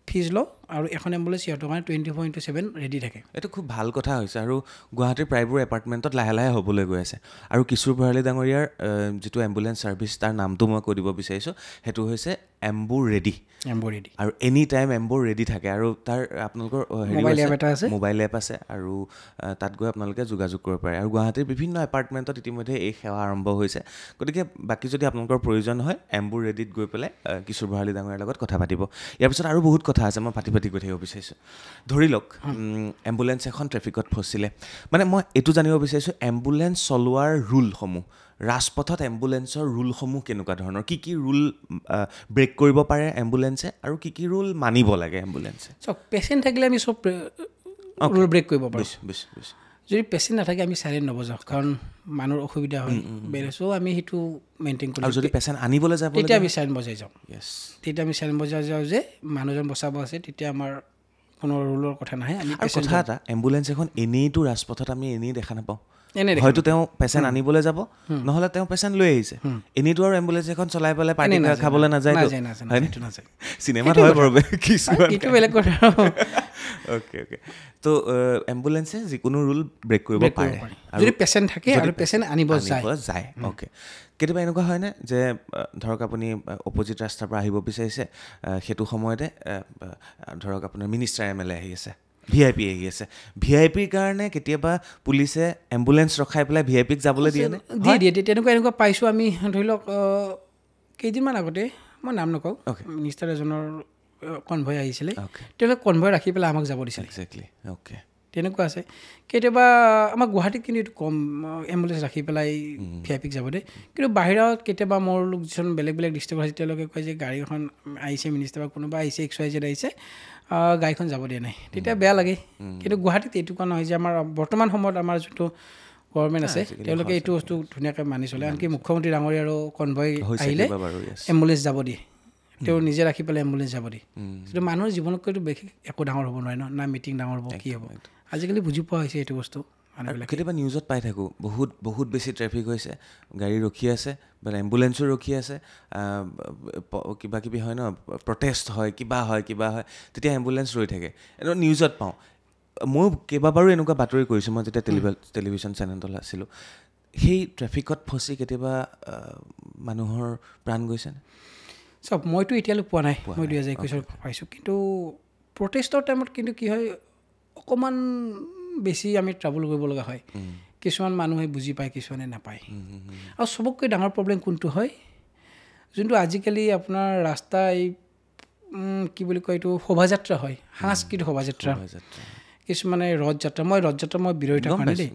ফিজ লওঁ আৰু এখন এম্বুলেঞ্চ সিহঁতৰ কাৰণে 24/7 ৰেডি থাকে এইটো খুব ভাল কথা হৈছে আৰু গুৱাহাটীৰ প্ৰায়বোৰ এপাৰ্টমেণ্টত লাহে লাহে হ'বলৈ গৈ আছে আৰু কিশোৰ ভৰালী ডাঙৰীয়াৰ যিটো এম্বুলেঞ্চ ছাৰ্ভিচ তাৰ নামটো মই কৈ দিব বিচাৰিছোঁ সেইটো হৈছে এম্বু ৰেডি আৰু এনি টাইম এম্বুৰ ৰেডি থাকে আৰু তাৰ আপোনালোকৰ মোবাইল এপ আছে আৰু তাত গৈ আপোনালোকে যোগাযোগ কৰিব পাৰে আৰু গুৱাহাটীৰ বিভিন্ন এপাৰ্টমেণ্টত ইতিমধ্যে এই সেৱা আৰম্ভ হৈছে গতিকে বাকী যদি আপোনালোকৰ প্ৰয়োজন হয় এম্বুৰ ৰেডিত গৈ পেলাই কিশোৰ ভৰালী ডাঙৰীয়াৰ লগত কথা পাতিব ইয়াৰ পিছত আৰু বহুত কথা আছে মই পাতি গৈ থাকিব বিচাৰিছোঁ ধৰি লওক এম্বুলেঞ্চ এখন ট্ৰেফিকত ফচিলে মানে মই এইটো জানিব বিচাৰিছোঁ এম্বুলেঞ্চ চলোৱাৰ ৰুলসমূহ ৰাজপথত এম্বুলেঞ্চৰ ৰুলসমূহ কেনেকুৱা ধৰণৰ কি ৰুল ব্ৰেক কৰিব পাৰে এম্বুলেঞ্চে আৰু কি ৰুল মানিব লাগে এম্বুলেঞ্চে চব পেচেণ্ট থাকিলে আমি চব ৰুল ব্ৰেক কৰিব পাৰোঁ যদি পেচেণ্ট নাথাকে আমি চাইলেণ্ট নবজাওঁ কাৰণ মানুহৰ অসুবিধা হয় বেলেঞ্চো আমি সেইটো মেইনটেইন কৰোঁ আৰু যদি পেচেণ্ট আনিবলৈ যাব তেতিয়া আমি চাইলেণ্ট বজাই যাওঁ তেতিয়া আমি চাইলেণ্ট বজাই যাওঁ যে মানুহজন বচাব আছে তেতিয়া আমাৰ কোনো ৰুলৰ কথা নাহে আমি কথা এটা এম্বুলেঞ্চ এখন এনেইতো ৰাজপথত আমি এনেই দেখা নাপাওঁ হয়তো তেওঁ পেচেণ্ট আনিবলৈ যাব নহ'লে তেওঁ পেচেণ্ট লৈ আহিছে এনেইতো আৰু এম্বুলেঞ্চ এখন চলাই পেলাই পাৰ্টি খাবলৈ নাযায় চিনেমাত হয় বাৰু বেলেগ কথা অ'কে তো এম্বুলেঞ্চে যিকোনো ৰুল ব্ৰেক কৰিব পাৰে যদি পেচেণ্ট থাকে আৰু পেচেণ্ট আনিব যায় অ'কে কেতিয়াবা এনেকুৱা হয়নে যে ধৰক আপুনি অপজিট ৰাস্তাৰ পৰা আহিব বিচাৰিছে সেইটো সময়তে ধৰক আপোনাৰ মিনিষ্টাৰ MLA আহি আছে VIP আহি আছে VIPৰ কাৰণে কেতিয়াবা পুলিচে এম্বুলেঞ্চ ৰখাই পেলাই VIPক যাবলৈ দিয়ে তেনেকুৱা পাইছোঁ আমি ধৰি লওক কেইদিনমান আগতে মই নাম নকওঁ মিনিষ্টাৰ এজনৰ কনভয় আহিছিলে তেওঁলোকে কনভয় ৰাখি পেলাই আমাক যাব দিছিলে তেনেকুৱা আছে কেতিয়াবা আমাৰ গুৱাহাটীত কিন্তু এইটো কম এম্বুলেঞ্চ ৰাখি পেলাই VIPক যাব দিয়ে কিন্তু বাহিৰত কেতিয়াবা মোৰ লোক যিজন বেলেগ ডিষ্ট্ৰিক্টৰ আছে তেওঁলোকে কয় যে গাড়ী এখন আহিছে মিনিষ্টাৰ বা কোনোবা আহিছে XYZ আহিছে গাড়ীখন যাব দিয়া নাই তেতিয়া বেয়া লাগে কিন্তু গুৱাহাটীত এইটো কোৱা নহয় যে আমাৰ বৰ্তমান সময়ত আমাৰ যোনটো গভৰ্ণমেণ্ট আছে তেওঁলোকে এইটো বস্তু ধুনীয়াকৈ মানি চলে আনকি মুখ্যমন্ত্ৰী ডাঙৰীয়া আৰু কনভয় আহিলে এম্বুলেঞ্চ যাব দিয়ে তেওঁ নিজে ৰাখি পেলাই এম্বুলেঞ্চ যাব দিয়ে কিন্তু মানুহৰ জীৱনতকৈতো বেছি একো ডাঙৰ হ'ব নোৱাৰে না মিটিং ডাঙৰ হ'ব কি হ'ব আজিকালি বুজি পোৱা হৈছে এইটো বস্তু মানুহবিলাক কেতিয়াবা নিউজত পাই থাকোঁ বহুত বেছি ট্ৰেফিক হৈছে, গাড়ী ৰখি আছে বা এম্বুলেঞ্চো ৰখি আছে, কিবা কিবি হয় ন, প্ৰটেষ্ট হয়, কিবা হয় তেতিয়া এম্বুলেঞ্চ ৰৈ থাকে, এনেকুৱা নিউজত পাওঁ। ময়ো কেইবাবাৰো এনেকুৱা বাতৰি কৰিছোঁ, মই যেতিয়া টেলিভিশ্যন চেনেলত আছিলোঁ। সেই ট্ৰেফিকত ফচি কেতিয়াবা মানুহৰ প্ৰাণ গৈছেনে? চব মইতো এতিয়ালৈ পোৱা নাই, মই 2021 পাইছোঁ। কিন্তু প্ৰটেষ্টৰ টাইমত কিন্তু কি হয়, অকণমান বেছি আমি ট্ৰাভেল কৰিব লগা হয়। কিছুমান মানুহে বুজি পায়, কিছুমানে নাপায়। আৰু চবতকৈ ডাঙৰ প্ৰব্লেম কোনটো হয়, যোনটো আজিকালি আপোনাৰ ৰাস্তা এই কি বুলি কয় এইটো শোভাযাত্ৰা হয়, সাংস্কৃতিক শোভাযাত্ৰা, কিছুমানে ৰথযাত্ৰা, মই বিৰোধিতা কৰা নাই দেই।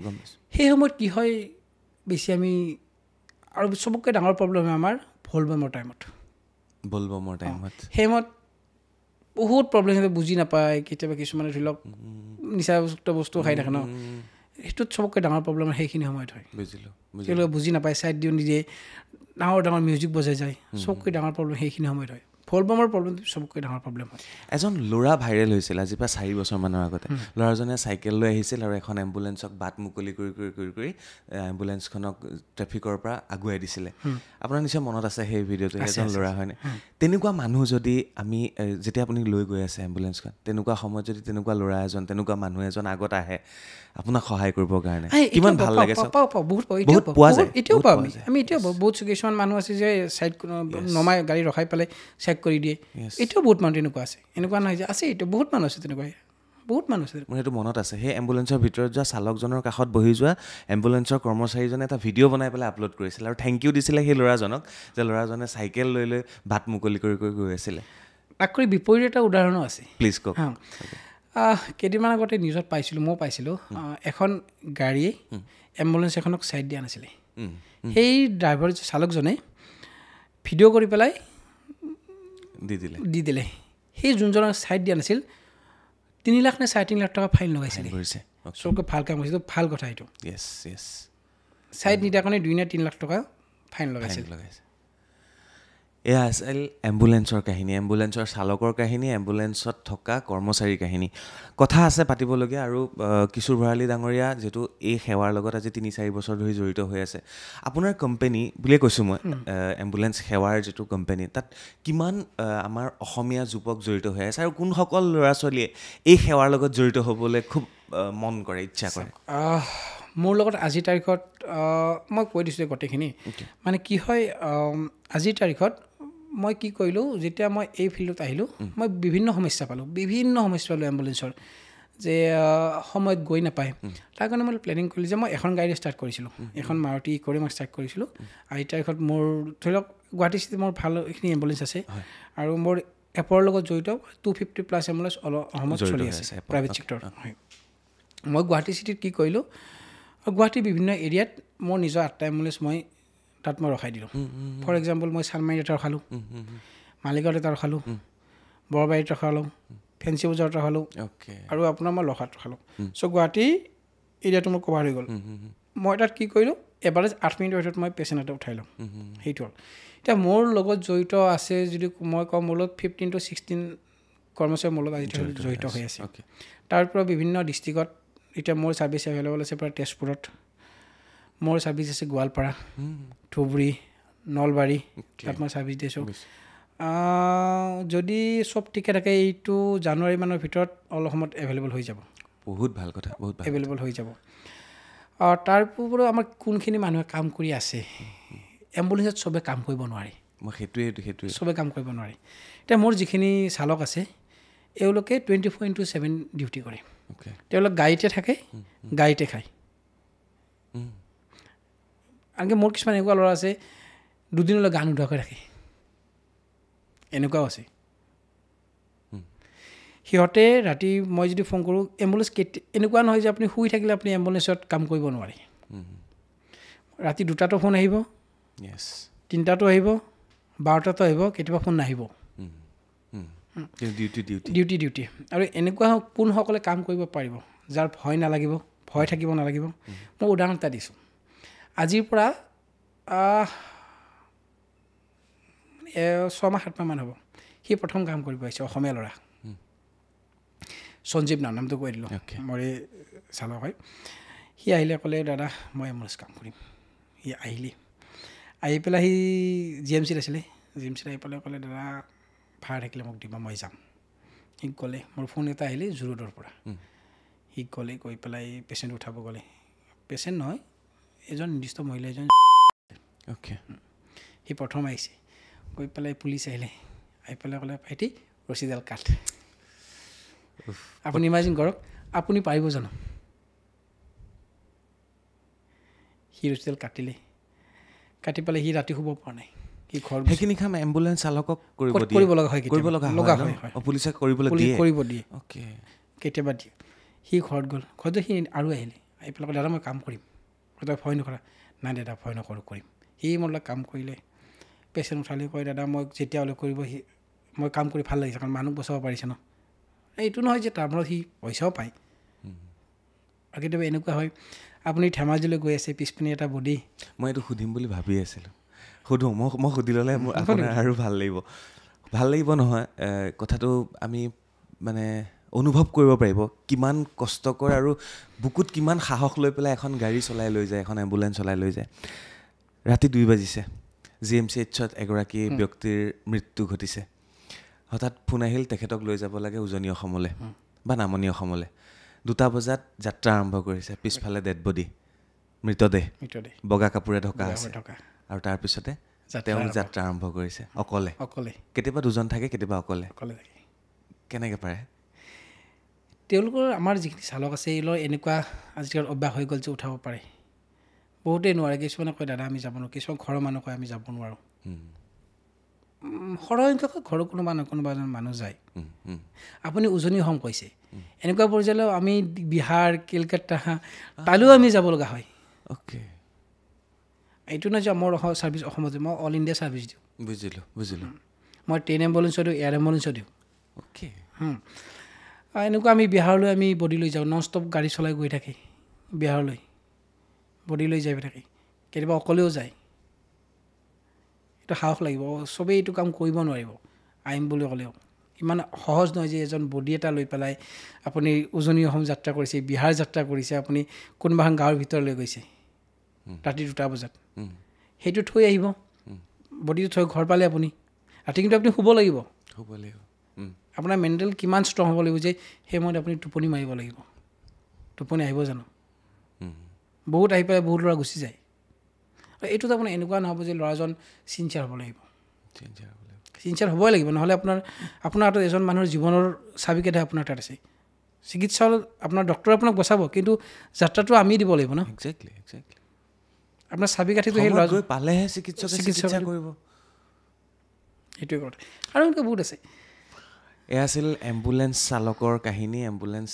সেই সময়ত কি হয় বেছি আমি, আৰু চবতকৈ ডাঙৰ প্ৰব্লেম হয় আমাৰ ভলবমৰ টাইমত। সেই সময়ত বহুত প্ৰব্লেম, সিহঁতে বুজি নাপায়। কেতিয়াবা কিছুমানে ধৰি লওক নিচাযুক্ত বস্তু খাই থাকে ন, সেইটোত চবতকৈ ডাঙৰ প্ৰব্লেম সেইখিনি সময়ত হয়। তেওঁলোকে বুজি নাপায়, ছাইড দিও নিদিয়ে, ডাঙৰ মিউজিক বজাই যায়, চবতকৈ ডাঙৰ প্ৰব্লেম সেইখিনি সময়ত হয়। ভলবমৰ প্ৰব্লেম চবতকৈ ডাঙৰ প্ৰব্লেম হয়। এজন ল'ৰা ভাইৰেল হৈছিল আজিৰ পৰা 4 বছৰমানৰ আগতে। ল'ৰাজনে চাইকেল লৈ আহিছিল আৰু এখন এম্বুলেঞ্চক বাট মুকলি কৰি এম্বুলেঞ্চখনক ট্ৰেফিকৰ পৰা আগুৱাই দিছিলে। আপোনাৰ নিশ্চয় মনত আছে সেই ভিডিঅ'টো, এজন ল'ৰা হয়নে? তেনেকুৱা মানুহ যদি আমি, যেতিয়া আপুনি লৈ গৈ আছে এম্বুলেঞ্চখন, তেনেকুৱা সময়ত যদি তেনেকুৱা ল'ৰা এজন, তেনেকুৱা মানুহ এজন আগত আহে আপোনাক সহায় কৰিবৰ কাৰণে, কিমান ভাল লাগে? বহুত পোৱা যায়, এতিয়াও পাওঁ আমি এতিয়াও বহুত কিছুমান মানুহ আছে যে ছাইড নমাই গাড়ী ৰখাই পেলাই চেক কৰি দিয়ে। এতিয়াও বহুত মানুহ তেনেকুৱা আছে, এনেকুৱা নহয় যে আছে, এতিয়া বহুত মানুহ আছে তেনেকুৱা, বহুত মানুহ আছে। মোৰ সেইটো মনত আছে, সেই এম্বুলেঞ্চৰ ভিতৰত যোৱা চালকজনৰ কাষত বহি যোৱা এম্বুলেঞ্চৰ কৰ্মচাৰীজনে এটা ভিডিঅ' বনাই পেলাই আপলোড কৰিছিলে আৰু থেংক ইউ দিছিলে সেই ল'ৰাজনক, যে ল'ৰাজনে চাইকেল লৈ বাট মুকলি কৰি গৈ আছিলে। তাতকৈ বিপৰীত এটা উদাহৰণো আছে। প্লিজ কওক। কেইদিনমান আগতে নিউজত পাইছিলোঁ, ময়ো পাইছিলোঁ, এখন গাড়ীয়ে এম্বুলেঞ্চ এখনক ছাইড দিয়া নাছিলে। সেই ড্ৰাইভাৰ চালকজনে ভিডিঅ' কৰি পেলাই দি দিলে। সেই যোনজনক ছাইড দিয়া নাছিল 3 লাখ নে 3.5 লাখ টকা ফাইন লগাইছিলে। চবকে ভাল কাম কৰিছে, ভাল কথা এইটো। ছাইড নিদিয়াৰ কাৰণে 2 নে 3 লাখ টকা ফাইন লগাইছিল। এয়া আছিল এম্বুলেঞ্চৰ কাহিনী, এম্বুলেঞ্চৰ চালকৰ কাহিনী, এম্বুলেঞ্চত থকা কৰ্মচাৰীৰ কাহিনী। কথা আছে পাতিবলগীয়া, আৰু কিশোৰ ভৰালী ডাঙৰীয়া যিহেতু এই সেৱাৰ লগত আজি 3-4 বছৰ ধৰি জড়িত হৈ আছে। আপোনাৰ কোম্পেনী বুলিয়ে কৈছোঁ মই, এম্বুলেঞ্চ সেৱাৰ যিটো কোম্পেনী, তাত কিমান আমাৰ অসমীয়া যুৱক জড়িত হৈ আছে, আৰু কোনসকল ল'ৰা ছোৱালীয়ে এই সেৱাৰ লগত জড়িত হ'বলৈ খুব মন কৰে, ইচ্ছা কৰে? মোৰ লগত আজিৰ তাৰিখত মই কৈ দিছোঁ গোটেইখিনি। মানে কি হয়, আজিৰ তাৰিখত মই কি কৰিলোঁ, যেতিয়া মই এই ফিল্ডত আহিলোঁ, মই বিভিন্ন সমস্যা পালোঁ এম্বুলেঞ্চৰ, যে সময়ত গৈ নাপায়। তাৰ কাৰণে মই প্লেনিং কৰিলোঁ যে মই এখন গাড়ী ষ্টাৰ্ট কৰিছিলোঁ, এখন মাৰুতি কৰি মই ষ্টাৰ্ট কৰিছিলোঁ। আজিৰ তাৰিখত মোৰ ধৰি লওক গুৱাহাটী চিটিত মোৰ ভালখিনি এম্বুলেঞ্চ আছে, আৰু মোৰ এপৰ লগত জড়িত 250+ এম্বুলেঞ্চ অসমত চলি আছে, প্ৰাইভেট ছেক্টৰ। হয়, মই গুৱাহাটী চিটিত কি কৰিলোঁ, গুৱাহাটীৰ বিভিন্ন এৰিয়াত মোৰ নিজৰ 8টা এম্বুলেঞ্চ মই ৰখাই দিলোঁ। ফৰ এক্সাম্পল, মই চানমাৰীত এটা ৰখালোঁ, মালিগাঁৱত এটা ৰখালোঁ, বৰবাৰীত ৰখালোঁ, ফেঞ্চি বজাৰত ৰখালোঁ, আৰু আপোনাৰ মই লখাত ৰখালোঁ। চ' গুৱাহাটী এৰিয়াটো মোৰ কভাৰ হৈ গ'ল। মই তাত কি কৰিলোঁ, এভাৰেজ 8 মিনিটৰ ভিতৰত মই পেচেণ্ট এটা উঠাই লওঁ। সেইটো হ'ল। এতিয়া মোৰ লগত জড়িত আছে যদি মই কওঁ, মোৰ লগত 15 to 16 কৰ্মচাৰী মোৰ লগত আজি জড়িত হৈ আছে। তাৰ পৰা বিভিন্ন ডিষ্ট্ৰিক্টত এতিয়া মোৰ ছাৰ্ভিচ এভেইলেবল আছে। প্ৰায় তেজপুৰত মোৰ ছাৰ্ভিচ আছে, গোৱালপাৰা, ধুবুৰী, নলবাৰী, তাত মই ছাৰ্ভিচ দিছোঁ। যদি চব ঠিকে থাকে, এইটো জানুৱাৰী মানৰ ভিতৰত অল অসমত এভেইলেবল হৈ যাব। বহুত ভাল কথা, এভেইলেবল হৈ যাব। তাৰ উপৰিও আমাৰ কোনখিনি মানুহে কাম কৰি আছে, এম্বুলেঞ্চত চবে কাম কৰিব নোৱাৰে, সেইটোৱে চবে কাম কৰিব নোৱাৰে। এতিয়া মোৰ যিখিনি চালক আছে, এওঁলোকে 24/7 ডিউটি কৰে। তেওঁলোক গাড়ীতে থাকে, গাড়ীতে খায়। আনকি মোৰ কিছুমান এনেকুৱা ল'ৰা আছে, 2 দিনলৈ গা নোধোৱাকৈ ৰাখে, এনেকুৱাও আছে। সিহঁতে ৰাতি মই যদি ফোন কৰোঁ, এম্বুলেঞ্চ এনেকুৱা নহয় যে আপুনি শুই থাকিলে আপুনি এম্বুলেঞ্চত কাম কৰিব নোৱাৰে। ৰাতি 2টাতো ফোন আহিব, 3টাতো আহিব, 12টাতো আহিব, কেতিয়াবা ফোন নাহিব। ডিউটি। আৰু এনেকুৱা কোনসকলে কাম কৰিব পাৰিব, যাৰ ভয় নালাগিব, ভয় থাকিব নালাগিব। মই উদাহৰণ এটা দিছোঁ। আজিৰ পৰা 6-7 মাহ হ'ব, সি প্ৰথম কাম কৰিব আহিছে, অসমীয়া ল'ৰা, সঞ্জীৱ নামটো কৈ দিলোঁ, মোৰ চালক হয়। সি আহিলে ক'লে দাদা মই এম্বুলেঞ্চ কাম কৰিম। সি আহিলে, আহি পেলাই সি GMCত আছিলে, GMCত আহি পেলাই ক'লে দাদা ভাড়া থাকিলে মোক দিবা, মই যাম। সি ক'লে, মোৰ ফোন এটা আহিলে জু-ৰোডৰ পৰা। সি ক'লে, গৈ পেলাই পেচেণ্ট উঠাব গ'লে, পেচেণ্ট নহয় এজন নিৰ্দিষ্ট মহিলা এজন। অ'কে। সি প্ৰথম আহিছে, গৈ পেলাই পুলিচ আহিলে, আহি পেলাই ক'লে ভাইটি ৰছীডাল কাট। আপুনি ইমাজিন কৰক, আপুনি পাৰিব জানো? সি ৰছীডাল কাটিলে, কাটি পেলাই সি ৰাতি শুব পৰা নাই। সি ঘৰ সেইখিনি কাম এম্বুলেঞ্চ চালকক কৰিব লগা হয়, পুলিচে কৰিবলৈ দিয়ে। অ'কে। কেতিয়াবা দিয়ে। সি ঘৰত গ'ল, ঘৰতে সি আৰু আহিলে, আহি পেলাই দাদা মই কাম কৰিম। তই ভয় নকৰা? নাই দাদা ভয় নকৰোঁ, কৰিম। সি মোৰ লগত কাম কৰিলে, পেচেণ্ট উঠালে, কয় দাদা মই যেতিয়া হ'লে কৰিব, সি মই কাম কৰি ভাল লাগিছে, কাৰণ মানুহ বচাব পাৰিছে ন। এইটো নহয় যে তাৰ পৰা সি পইচাও পায়। আৰু কেতিয়াবা এনেকুৱা হয়, আপুনি ধেমাজিলৈ গৈ আছে, পিছপিনে এটা বডি। মই এইটো সুধিম বুলি ভাবি আছিলোঁ, সুধোঁ। মই সুধি ল'লে মোৰ আপোনাৰ আৰু ভাল লাগিব নহয়, কথাটো আমি মানে অনুভৱ কৰিব পাৰিব কিমান কষ্টকৰ আৰু বুকুত কিমান সাহস লৈ পেলাই এখন গাড়ী চলাই লৈ যায়, এখন এম্বুলেঞ্চ চলাই লৈ যায়। ৰাতি 2 বাজিছে, GMCHত এগৰাকী ব্যক্তিৰ মৃত্যু ঘটিছে। হঠাৎ ফোন আহিল, তেখেতক লৈ যাব লাগে উজনি অসমলৈ বা নামনি অসমলৈ। 2টা বজাত যাত্ৰা আৰম্ভ কৰিছে, পিছফালে ডেড বডি, মৃতদেহ বগা কাপোৰে ঢকা আছে, আৰু তাৰপিছতে তেওঁ যাত্ৰা আৰম্ভ কৰিছে অকলে। কেতিয়াবা 2জন থাকে, কেতিয়াবা অকলে। কেনেকৈ পাৰে? তেওঁলোকৰ আমাৰ যিখিনি চালক আছে, এইবোৰ এনেকুৱা আজিকালি অভ্যাস হৈ গ'ল যে উঠাব পাৰে। বহুতেই নোৱাৰে, কিছুমানে কয় দাদা আমি যাব নোৱাৰোঁ, কিছুমান ঘৰৰ মানুহ কয় আমি যাব নোৱাৰোঁ। সৰহসংখ্যক ঘৰৰ কোনোবা এজন মানুহ যায়। আপুনি উজনি অসম কৈছে, এনেকুৱা পৰ্যায়লৈ আমি বিহাৰ, কেলকাতা তালৈও আমি যাব লগা হয়। অ'কে। এইটো নহয় যে মোৰ ছাৰ্ভিচ অসমতে, মই অল ইণ্ডিয়া ছাৰ্ভিচ দিওঁ। বুজিলোঁ। মই ট্ৰেইন এম্বুলেঞ্চো দিওঁ, এয়াৰ এম্বুলেঞ্চো দিওঁ। অ'কে। এনেকুৱা আমি বিহাৰলৈ আমি বডি লৈ যাওঁ, নন ষ্টপ গাড়ী চলাই গৈ থাকে বিহাৰলৈ, বডি লৈ যাই থাকে। কেতিয়াবা অকলেও যায়। এইটো সাহস লাগিব, চবেই এইটো কাম কৰিব নোৱাৰিব। আহিম বুলি ক'লেও ইমান সহজ নহয় যে এজন বডি এটা লৈ পেলাই আপুনি উজনি অসম যাত্ৰা কৰিছে, বিহাৰ যাত্ৰা কৰিছে, আপুনি কোনোবা এখন গাঁৱৰ ভিতৰলৈ গৈছে ৰাতি 2টা বজাত, সেইটো থৈ আহিব, বডিটো থৈ ঘৰ পালে আপুনি। ৰাতি কিন্তু আপুনি শুব লাগিব। আপোনাৰ মেণ্টেল কিমান ষ্ট্ৰং হ'ব লাগিব যে সেই সময়ত আপুনি টোপনি মাৰিব লাগিব। টোপনি আহিব জানো? বহুত আহি পেলাই বহুত ল'ৰা গুচি যায়। এইটোত আপোনাৰ এনেকুৱা নহ'ব যে ল'ৰাজন চিনচিয়াৰ হ'ব লাগিব। চিনচিয়াৰ হ'বই লাগিব, নহ'লে আপোনাৰ হাতত এজন মানুহৰ জীৱনৰ চাবিকাঠি আপোনাৰ তাত আছে। চিকিৎসা আপোনাৰ ডক্টৰে আপোনাক বচাব, কিন্তু যাত্ৰাটো আমি দিব লাগিব ন। এক্সেক্টলি। আপোনাৰ চাবিকাঠিটো সেই ল'ৰাজন পালেহে চিকিৎসা কৰিব। সেইটোৱে কথা। আৰু এনেকুৱা বহুত আছে। এয়া আছিল এম্বুলেঞ্চ চালকৰ কাহিনী, এম্বুলেঞ্চ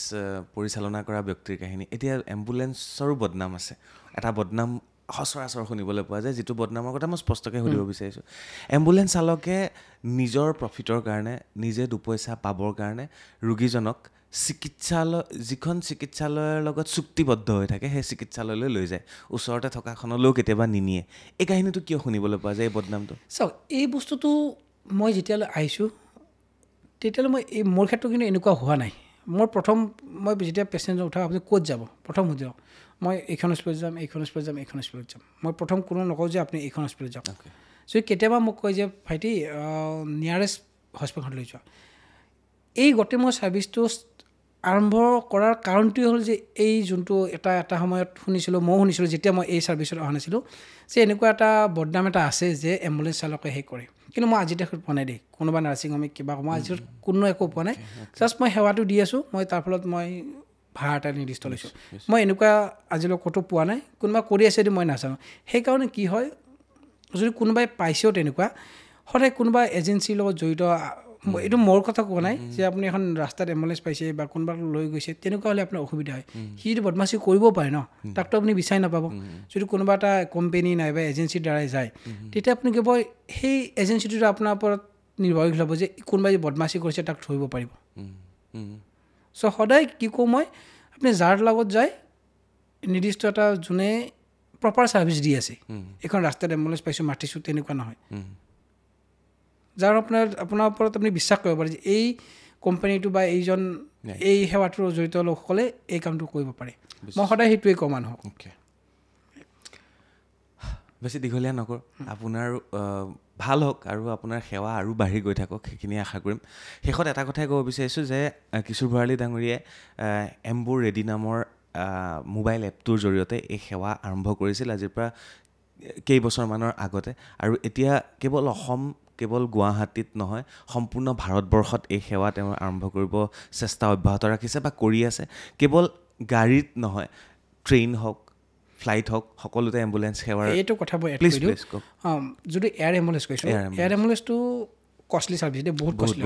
পৰিচালনা কৰা ব্যক্তিৰ কাহিনী। এতিয়া এম্বুলেঞ্চৰো বদনাম আছে। এটা বদনাম সচৰাচৰ শুনিবলৈ পোৱা যায়, যিটো বদনামৰ কথা মই স্পষ্টকৈ সুধিব বিচাৰিছোঁ। এম্বুলেঞ্চ চালকে নিজৰ প্ৰফিটৰ কাৰণে, নিজে 2 পইচা পাবৰ কাৰণে ৰোগীজনক যিখন চিকিৎসালয়ৰ লগত চুক্তিবদ্ধ হৈ থাকে সেই চিকিৎসালয়লৈ লৈ যায়, ওচৰতে থকাখনলৈও কেতিয়াবা নিনিয়ে। এই কাহিনীটো কিয় শুনিবলৈ পোৱা যায়, এই বদনামটো? চাওক, এই বস্তুটো মই যেতিয়ালৈ আহিছোঁ তেতিয়ালৈ মোৰ ক্ষেত্ৰত কিন্তু এনেকুৱা হোৱা নাই। মই যেতিয়া পেচেণ্টজন উঠাওঁ, আপুনি ক'ত যাব প্ৰথম সুধিব, মই এইখন হস্পিটেলত যাম, এইখন হস্পিটেলত যাম। মই প্ৰথম কোনো নকওঁ যে আপুনি এইখন হস্পিটেলত যাওক। যদি কেতিয়াবা মোক কয় যে ভাইটি নিয়াৰেষ্ট হস্পিটেলখন লৈ যোৱা, এই গোটেই মই ছাৰ্ভিচটো আৰম্ভ কৰাৰ কাৰণটোৱে হ'ল যে এই যোনটো এটা সময়ত শুনিছিলোঁ, ময়ো শুনিছিলোঁ যেতিয়া মই এই ছাৰ্ভিচত অহা নাছিলোঁ, যে এনেকুৱা এটা বদনাম এটা আছে যে এম্বুলেঞ্চ চালকে সেই কৰে। কিন্তু মই আজি দেখোন পোৱা নাই দেই, কোনোবা নাৰ্ছিং হোমে কিবা মই আজি কোনো একো পোৱা নাই। জাষ্ট মই সেৱাটো দি আছোঁ, মই তাৰ ফলত মই ভাড়া এটা নিৰ্দিষ্ট লৈছোঁ। মই এনেকুৱা আজিলৈ ক'তো পোৱা নাই, কোনোবা কৰি আছে যদি মই নাজানো। সেইকাৰণে কি হয়, যদি কোনোবাই পাইছেও তেনেকুৱা, সদায় কোনোবা এজেঞ্চিৰ লগত জড়িত, এইটো মোৰ কথা কোৱা নাই যে আপুনি এখন ৰাস্তাত এম্বুলেঞ্চ পাইছে বা কোনোবা লৈ গৈছে, তেনেকুৱা হ'লে আপোনাৰ অসুবিধা হয়। সি যদি বদমাচি কৰিব পাৰে ন, তাকতো আপুনি বিচাৰি নাপাব। যদি কোনোবা এটা কোম্পেনী নাইবা এজেঞ্চিৰ দ্বাৰাই যায়, তেতিয়া আপুনি কেৱল সেই এজেঞ্চিটোত আপোনাৰ ওপৰত নিৰ্ভৰশীল হ'ব যে কোনোবাই বদমাচি কৰিছে তাক ধৰিব পাৰিব। চ' সদায় কি কওঁ মই, আপুনি যাৰ লগত যায় নিৰ্দিষ্ট এটা যোনে প্ৰপাৰ ছাৰ্ভিচ দি আছে, এখন ৰাস্তাত এম্বুলেঞ্চ পাইছোঁ মাতিছোঁ, তেনেকুৱা নহয়। যাৰ আপোনাৰ ওপৰত আপুনি বিশ্বাস কৰিব পাৰে যে এই কোম্পানীটো বা এই সেৱাটোৰ জড়িত লোকসকলে এই কামটো কৰিব পাৰে। মই সদায় সেইটোৱে কওঁ মানুহক অ'কে বেছি দীঘলীয়া নকৰোঁ আপোনাৰ ভাল হওক আৰু আপোনাৰ সেৱা আৰু বাঢ়ি গৈ থাকক সেইখিনি আশা কৰিম শেষত এটা কথাই ক'ব বিচাৰিছোঁ যে কিশোৰ ভৰালী ডাঙৰীয়াই এম্বুৰ ৰেডি নামৰ মোবাইল এপটোৰ জৰিয়তে এই সেৱা আৰম্ভ কৰিছিল আজিৰ পৰা কেইবছৰমানৰ আগতে আৰু এতিয়া কেৱল অসম কেৱল গুৱাহাটীত নহয় সম্পূৰ্ণ ভাৰতবৰ্ষত এই সেৱা তেওঁ আৰম্ভ কৰিব চেষ্টা অব্যাহত ৰাখিছে বা কৰি আছে কেৱল গাড়ীত নহয় ট্ৰেইন হওক ফ্লাইট হওক সকলোতে এম্বুলেঞ্চ সেৱাৰ এইটো কথা মই এড কৰি দিওঁ যদি এয়াৰ এম্বুলেঞ্চ কৈছোঁ এয়াৰ এম্বুলেঞ্চটো কষ্টলি ছাৰ্ভিচ দেই বহুত কষ্টলি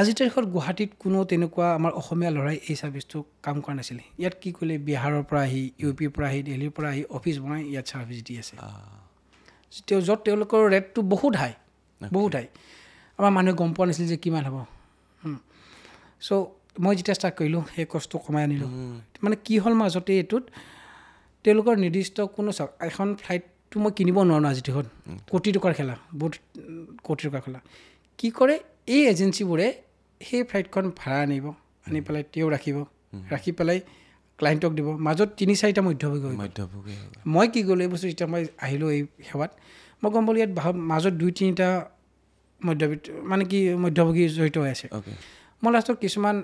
আজিৰ তাৰিখত গুৱাহাটীত কোনো তেনেকুৱা আমাৰ অসমীয়া ল'ৰাই এই ছাৰ্ভিচটো কাম কৰা নাছিলে ইয়াত কি কৰিলে বিহাৰৰ পৰা আহি ইউ পিৰ পৰা আহি দিল্লীৰ পৰা আহি অফিচ বনাই ইয়াত ছাৰ্ভিচ দি আছে য'ত তেওঁলোকৰ ৰেটটো বহুত হাই আমাৰ মানুহে গম পোৱা নাছিল যে কিমান হ'ব চ' মই যেতিয়া ষ্টাৰ্ট কৰিলোঁ সেই কষ্ট কমাই আনিলোঁ মানে কি হ'ল মাজতে এইটোত তেওঁলোকৰ নিৰ্দিষ্ট কোনো চাওক এখন ফ্লাইটটো মই কিনিব নোৱাৰোঁ আজিৰ দিশত কোটি টকাৰ খেলা বহুত কোটি টকাৰ খেলা কি কৰে এই এজেঞ্চিবোৰে সেই ফ্লাইটখন ভাড়া আনি পেলাই তেওঁ ৰাখি পেলাই ক্লাইণ্টক দিব মাজত 3-4টা মধ্যভোগী মই কি কৰিলোঁ এই বস্তু যেতিয়া মই আহিলোঁ এই সেৱাত মই গম পালোঁ ইয়াত মাজত 2-3টা মধ্যভোগী জড়িত হৈ আছে মই লাষ্টত কিছুমান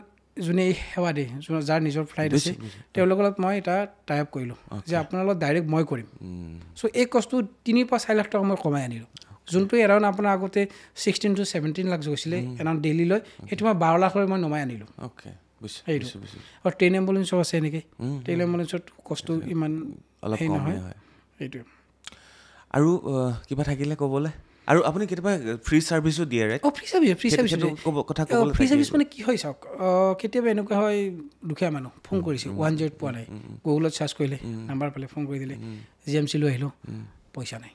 যোনে এই সেৱা দিয়ে যাৰ নিজৰ ফ্লাইট আছে তেওঁলোকৰ লগত মই এটা টাই আপ কৰিলোঁ যে আপোনাৰ লগত ডাইৰেক্ট মই কৰিম চ' এই কষ্টটো 3-4 লাখ টকা মই কমাই আনিলোঁ যোনটো এৰাউণ্ড আপোনাৰ আগতে 16 to 17 লাখ গৈছিলে এৰাউণ্ড ডেইলিলৈ সেইটো মই 12 লাখলৈ মই নমাই আনিলোঁ সেইটো আৰু ট্ৰেইন এম্বুলেঞ্চো আছে এনেকৈ ট্ৰেইন এম্বুলেঞ্চত কষ্ট ইমান অলপ নহয় সেইটোৱে আৰু কিবা থাকিলে ক'বলৈ আৰু আপুনি কেতিয়াবা ফ্ৰী ছাৰ্ভিচো দিয়ে ৰাইট ফ্ৰী ছাৰ্ভিচ মানে কি হয় চাওক কেতিয়াবা এনেকুৱা হয় দুখীয়া মানুহ ফোন কৰিছে 108 পোৱা নাই গুগলত চাৰ্চ কৰিলে নাম্বাৰ পালে ফোন কৰি দিলে GMC লৈ আহিলোঁ পইচা নাই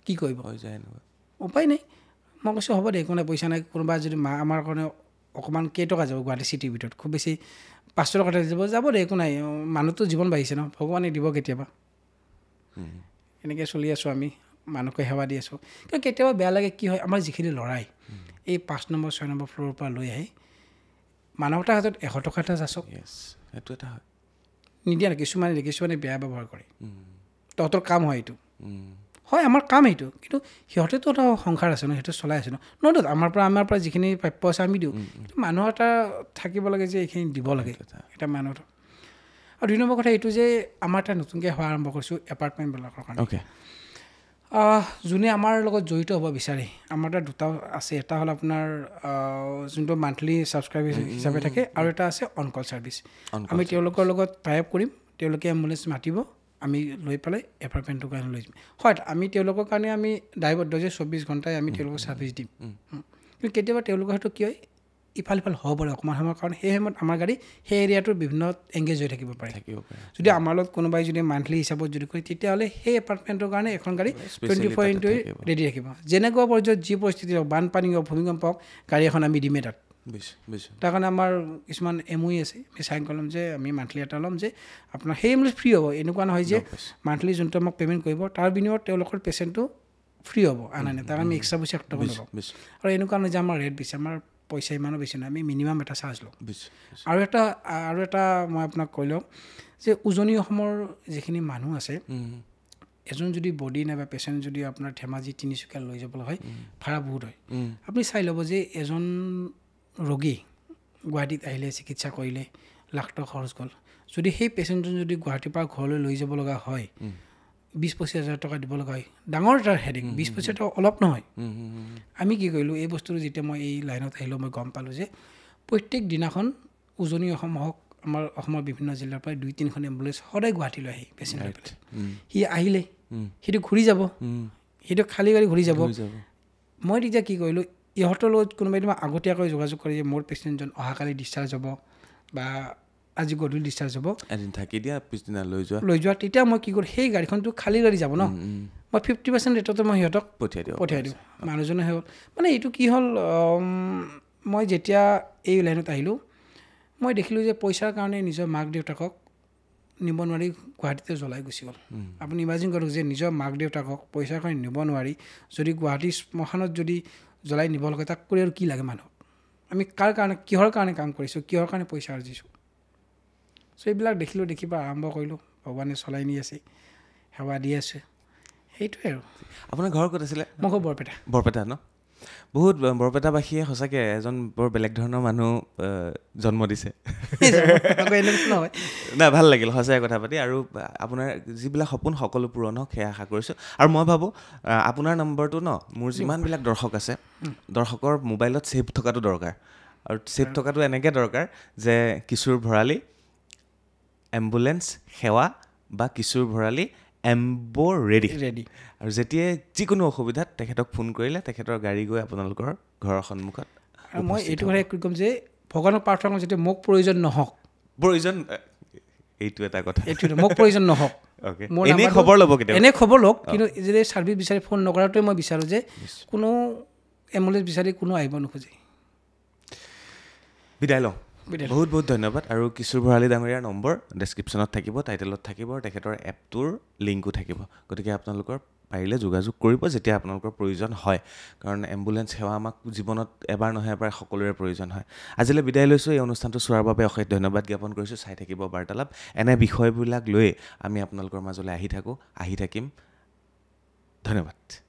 কি কৰিব উপায় নাই মই কৈছোঁ হ'ব দে একো নাই পইচা নাই কোনোবা যদি আমাৰ কাৰণে অকণমান কেইটকা যাব গুৱাহাটী চিটিৰ ভিতৰত খুব বেছি 500 টকা যাব দে একো নাই মানুহটো জীৱন বাঢ়িছে ন ভগৱানে দিব কেতিয়াবা এনেকৈ চলি আছোঁ আমি মানুহকে সেৱা দি আছোঁ কিন্তু কেতিয়াবা বেয়া লাগে কি হয় আমাৰ যিখিনি ল'ৰাই এই 5 নম্বৰ 6 নম্বৰ ফ্ল'ৰৰ পৰা লৈ আহি মানুহৰ হাতত 100 টকা এটা যাচক সেইটো এটা হয় নিদিয়া কিছুমানে বেয়া ব্যৱহাৰ কৰে তহঁতৰ কাম হয় এইটো হয় আমাৰ কাম এইটো কিন্তু সিহঁতেতো এটা সংসাৰ আছে ন সেইটো চলাই আছে ন আমাৰ পৰা যিখিনি প্ৰাপ্য আছে আমি দিওঁ কিন্তু মানুহ এটা থাকিব লাগে যে এইখিনি দিব লাগে এটা মানুহৰ আৰু 2 নম্বৰ কথা এইটো যে আমাৰ এটা নতুনকৈ সেৱা আৰম্ভ কৰিছোঁ এপাৰ্টমেণ্টবিলাকৰ কাৰণে যোনে আমাৰ লগত জড়িত হ'ব বিচাৰে আমাৰ তাত দুটা আছে এটা হ'ল আপোনাৰ যোনটো মান্থলি ছাবস্ক্ৰাইব হিচাপে থাকে আৰু এটা আছে অন কল ছাৰ্ভিচ আমি তেওঁলোকৰ লগত টাই আপ কৰিম তেওঁলোকে এম্বুলেঞ্চ মাতিব আমি লৈ পেলাই এপাৰ্টমেণ্টটোৰ কাৰণে লৈ যাম হয় আমি তেওঁলোকৰ কাৰণে আমি দায়বদ্ধ যে 24 ঘণ্টাই আমি তেওঁলোকক ছাৰ্ভিচ দিম কিন্তু কেতিয়াবা তেওঁলোকৰ হয়তো কি হয় ইফাল হ'ব পাৰে অকণমান সময়ৰ কাৰণে সেই সময়ত আমাৰ গাড়ী সেই এৰিয়াটোৰ বিভিন্ন এংগেজ হৈ থাকিব পাৰে যদি আমাৰ লগত কোনোবাই যদি মান্থলি হিচাপত যদি কৰে তেতিয়াহ'লে সেই এপাৰ্টমেণ্টৰ কাৰণে এখন গাড়ী 24x ৰেডি ৰাখিব যেনেকুৱা পৰ্যায়ত যি পৰিস্থিতি হওক বানপানী হওক ভূমিকম্প হওক গাড়ী এখন আমি দিমেই তাত তাৰ কাৰণে আমাৰ কিছুমান MOE আছে আমি চাইন কৰি ল'ম যে আমি মান্থলি এটা ল'ম যে আপোনাৰ সেই এম্বুলেঞ্চ ফ্ৰী হ'ব এনেকুৱা নহয় যে মান্থলি যোনটো আমাক পে'মেণ্ট কৰিব তাৰ বিনিময়ত তেওঁলোকৰ পেচেণ্টটো ফ্ৰী হ'ব আনানে তাক আমি এক্সট্ৰা পইচা টকা নলওঁ আৰু এনেকুৱা নহয় যে আমাৰ ৰেট বেছি আমাৰ পইচা ইমানো বেছি নাই আমি মিনিমাম এটা চাৰ্জ লওঁ আৰু এটা মই আপোনাক কৈ লওঁ যে উজনি অসমৰ যিখিনি মানুহ আছে এজন যদি বডি নাইবা পেচেণ্ট যদি আপোনাৰ ধেমাজি তিনিচুকীয়া লৈ যাবলৈ হয় ভাড়া বহুত হয় আপুনি চাই ল'ব যে এজন ৰোগী গুৱাহাটীত আহিলে চিকিৎসা কৰিলে লাখ টকা খৰচ গ'ল যদি সেই পেচেণ্টজন যদি গুৱাহাটীৰ পৰা ঘৰলৈ লৈ যাব লগা হয় 20-25 হাজাৰ টকা দিব লগা হয় ডাঙৰ এটা হেডিং 20-25 টকা অলপ নহয় আমি কি কৰিলোঁ এই বস্তুটো যেতিয়া মই এই লাইনত আহিলোঁ মই গম পালোঁ যে প্ৰত্যেক দিনাখন উজনি অসম হওক আমাৰ অসমৰ বিভিন্ন জিলাৰ পৰা 2-3খন এম্বুলেঞ্চ সদায় গুৱাহাটীলৈ আহি পেচেণ্ট লৈ পেলাই সি আহিলে সেইটো ঘূৰি যাব সেইটো খালী গাড়ী ঘূৰি যাব মই তেতিয়া কি কৰিলোঁ ইহঁতৰ লগত কোনোবাই তোমাৰ আগতীয়াকৈ যোগাযোগ কৰি যে মোৰ পেচেণ্টজন অহাকালি ডিছচাৰ্জ হ'ব বা আজি গধূলি ডিছচাৰ্জ হ'ব এদিন থাকি দিয়া পিছদিনা লৈ যোৱা তেতিয়া মই কি কৰোঁ সেই গাড়ীখনটো খালী গাড়ী যাব ন মই 50% ৰেটতে মই সিহঁতক পঠিয়াই দিওঁ মানুহজনে হ'ল মানে এইটো কি হ'ল মই যেতিয়া এই লাইনত আহিলোঁ মই দেখিলোঁ যে পইচাৰ কাৰণে নিজৰ মাক দেউতাকক নিব নোৱাৰি গুৱাহাটীতে জ্বলাই গুচি গ'ল আপুনি ইমাজিন কৰক যে নিজৰ মাক দেউতাকক পইচাৰ কাৰণে নিব নোৱাৰি যদি গুৱাহাটী শ্মশানত যদি জ্বলাই নিব লাগে তাক কৰি আৰু কি লাগে মানুহক আমি কিহৰ কাৰণে কাম কৰিছোঁ কিহৰ কাৰণে পইচা আৰ্জিছোঁ চ' এইবিলাক দেখিব আৰম্ভ কৰিলোঁ ভগৱানে চলাই নি আছে সেৱা দি আছে সেইটোৱে আৰু আপোনাৰ ঘৰ ক'ত আছিলে মই ঘৰ বৰপেটা বৰপেটা ন বহুত বৰপেটাবাসীয়ে সঁচাকৈ এজন বৰ বেলেগ ধৰণৰ মানুহ জন্ম দিছে নহয় নাই ভাল লাগিল সঁচাকৈ কথা পাতি আৰু আপোনাৰ যিবিলাক সপোন সকলো পূৰণ হওক সেয়া আশা কৰিছোঁ আৰু মই ভাবোঁ আপোনাৰ নম্বৰটো ন মোৰ যিমানবিলাক দৰ্শক আছে দৰ্শকৰ মোবাইলত ছেভ থকাটো দৰকাৰ আৰু ছেভ থকাটো এনেকৈ দৰকাৰ যে কিশোৰ ভৰালী এম্বুলেঞ্চ সেৱা বা কিশোৰ ভৰালী ৰেডি আৰু যেতিয়াই যিকোনো অসুবিধাত তেখেতক ফোন কৰিলে তেখেতৰ গাড়ী গৈ আপোনালোকৰ ঘৰৰ সন্মুখত আৰু মই এইটো কথা ক'ম যে ভগৱানক প্ৰাৰ্থনা কৰোঁ যাতে মোক প্ৰয়োজন নহওক এইটো এটা কথা এইটো মোক প্ৰয়োজন নহওক এনেই খবৰ ল'ব কেতিয়াবা এনেই খবৰ লওক কিন্তু যদি ছাৰ্ভিচ বিচাৰি ফোন নকৰাটোৱে মই বিচাৰোঁ যে কোনো এম্বুলেঞ্চ বিচাৰি কোনো আহিব নোখোজে বিদায় লওঁ বহুত বহুত ধন্যবাদ আৰু কিশোৰ ভৰালী ডাঙৰীয়াৰ নম্বৰ ডেছক্ৰিপশ্যনত থাকিব টাইটেলত থাকিব তেখেতৰ এপটোৰ লিংকো থাকিব গতিকে আপোনালোকৰ পাৰিলে যোগাযোগ কৰিব যেতিয়া আপোনালোকৰ প্ৰয়োজন হয় কাৰণ এম্বুলেঞ্চ সেৱা আমাক জীৱনত এবাৰ নহয় এবাৰ সকলোৰে প্ৰয়োজন হয় আজিলৈ বিদায় লৈছোঁ এই অনুষ্ঠানটো চোৱাৰ বাবে অশেষ ধন্যবাদ জ্ঞাপন কৰিছোঁ চাই থাকিব বাৰ্তালাপ এনে বিষয়বিলাক লৈ আমি আপোনালোকৰ মাজলৈ আহি থাকিম ধন্যবাদ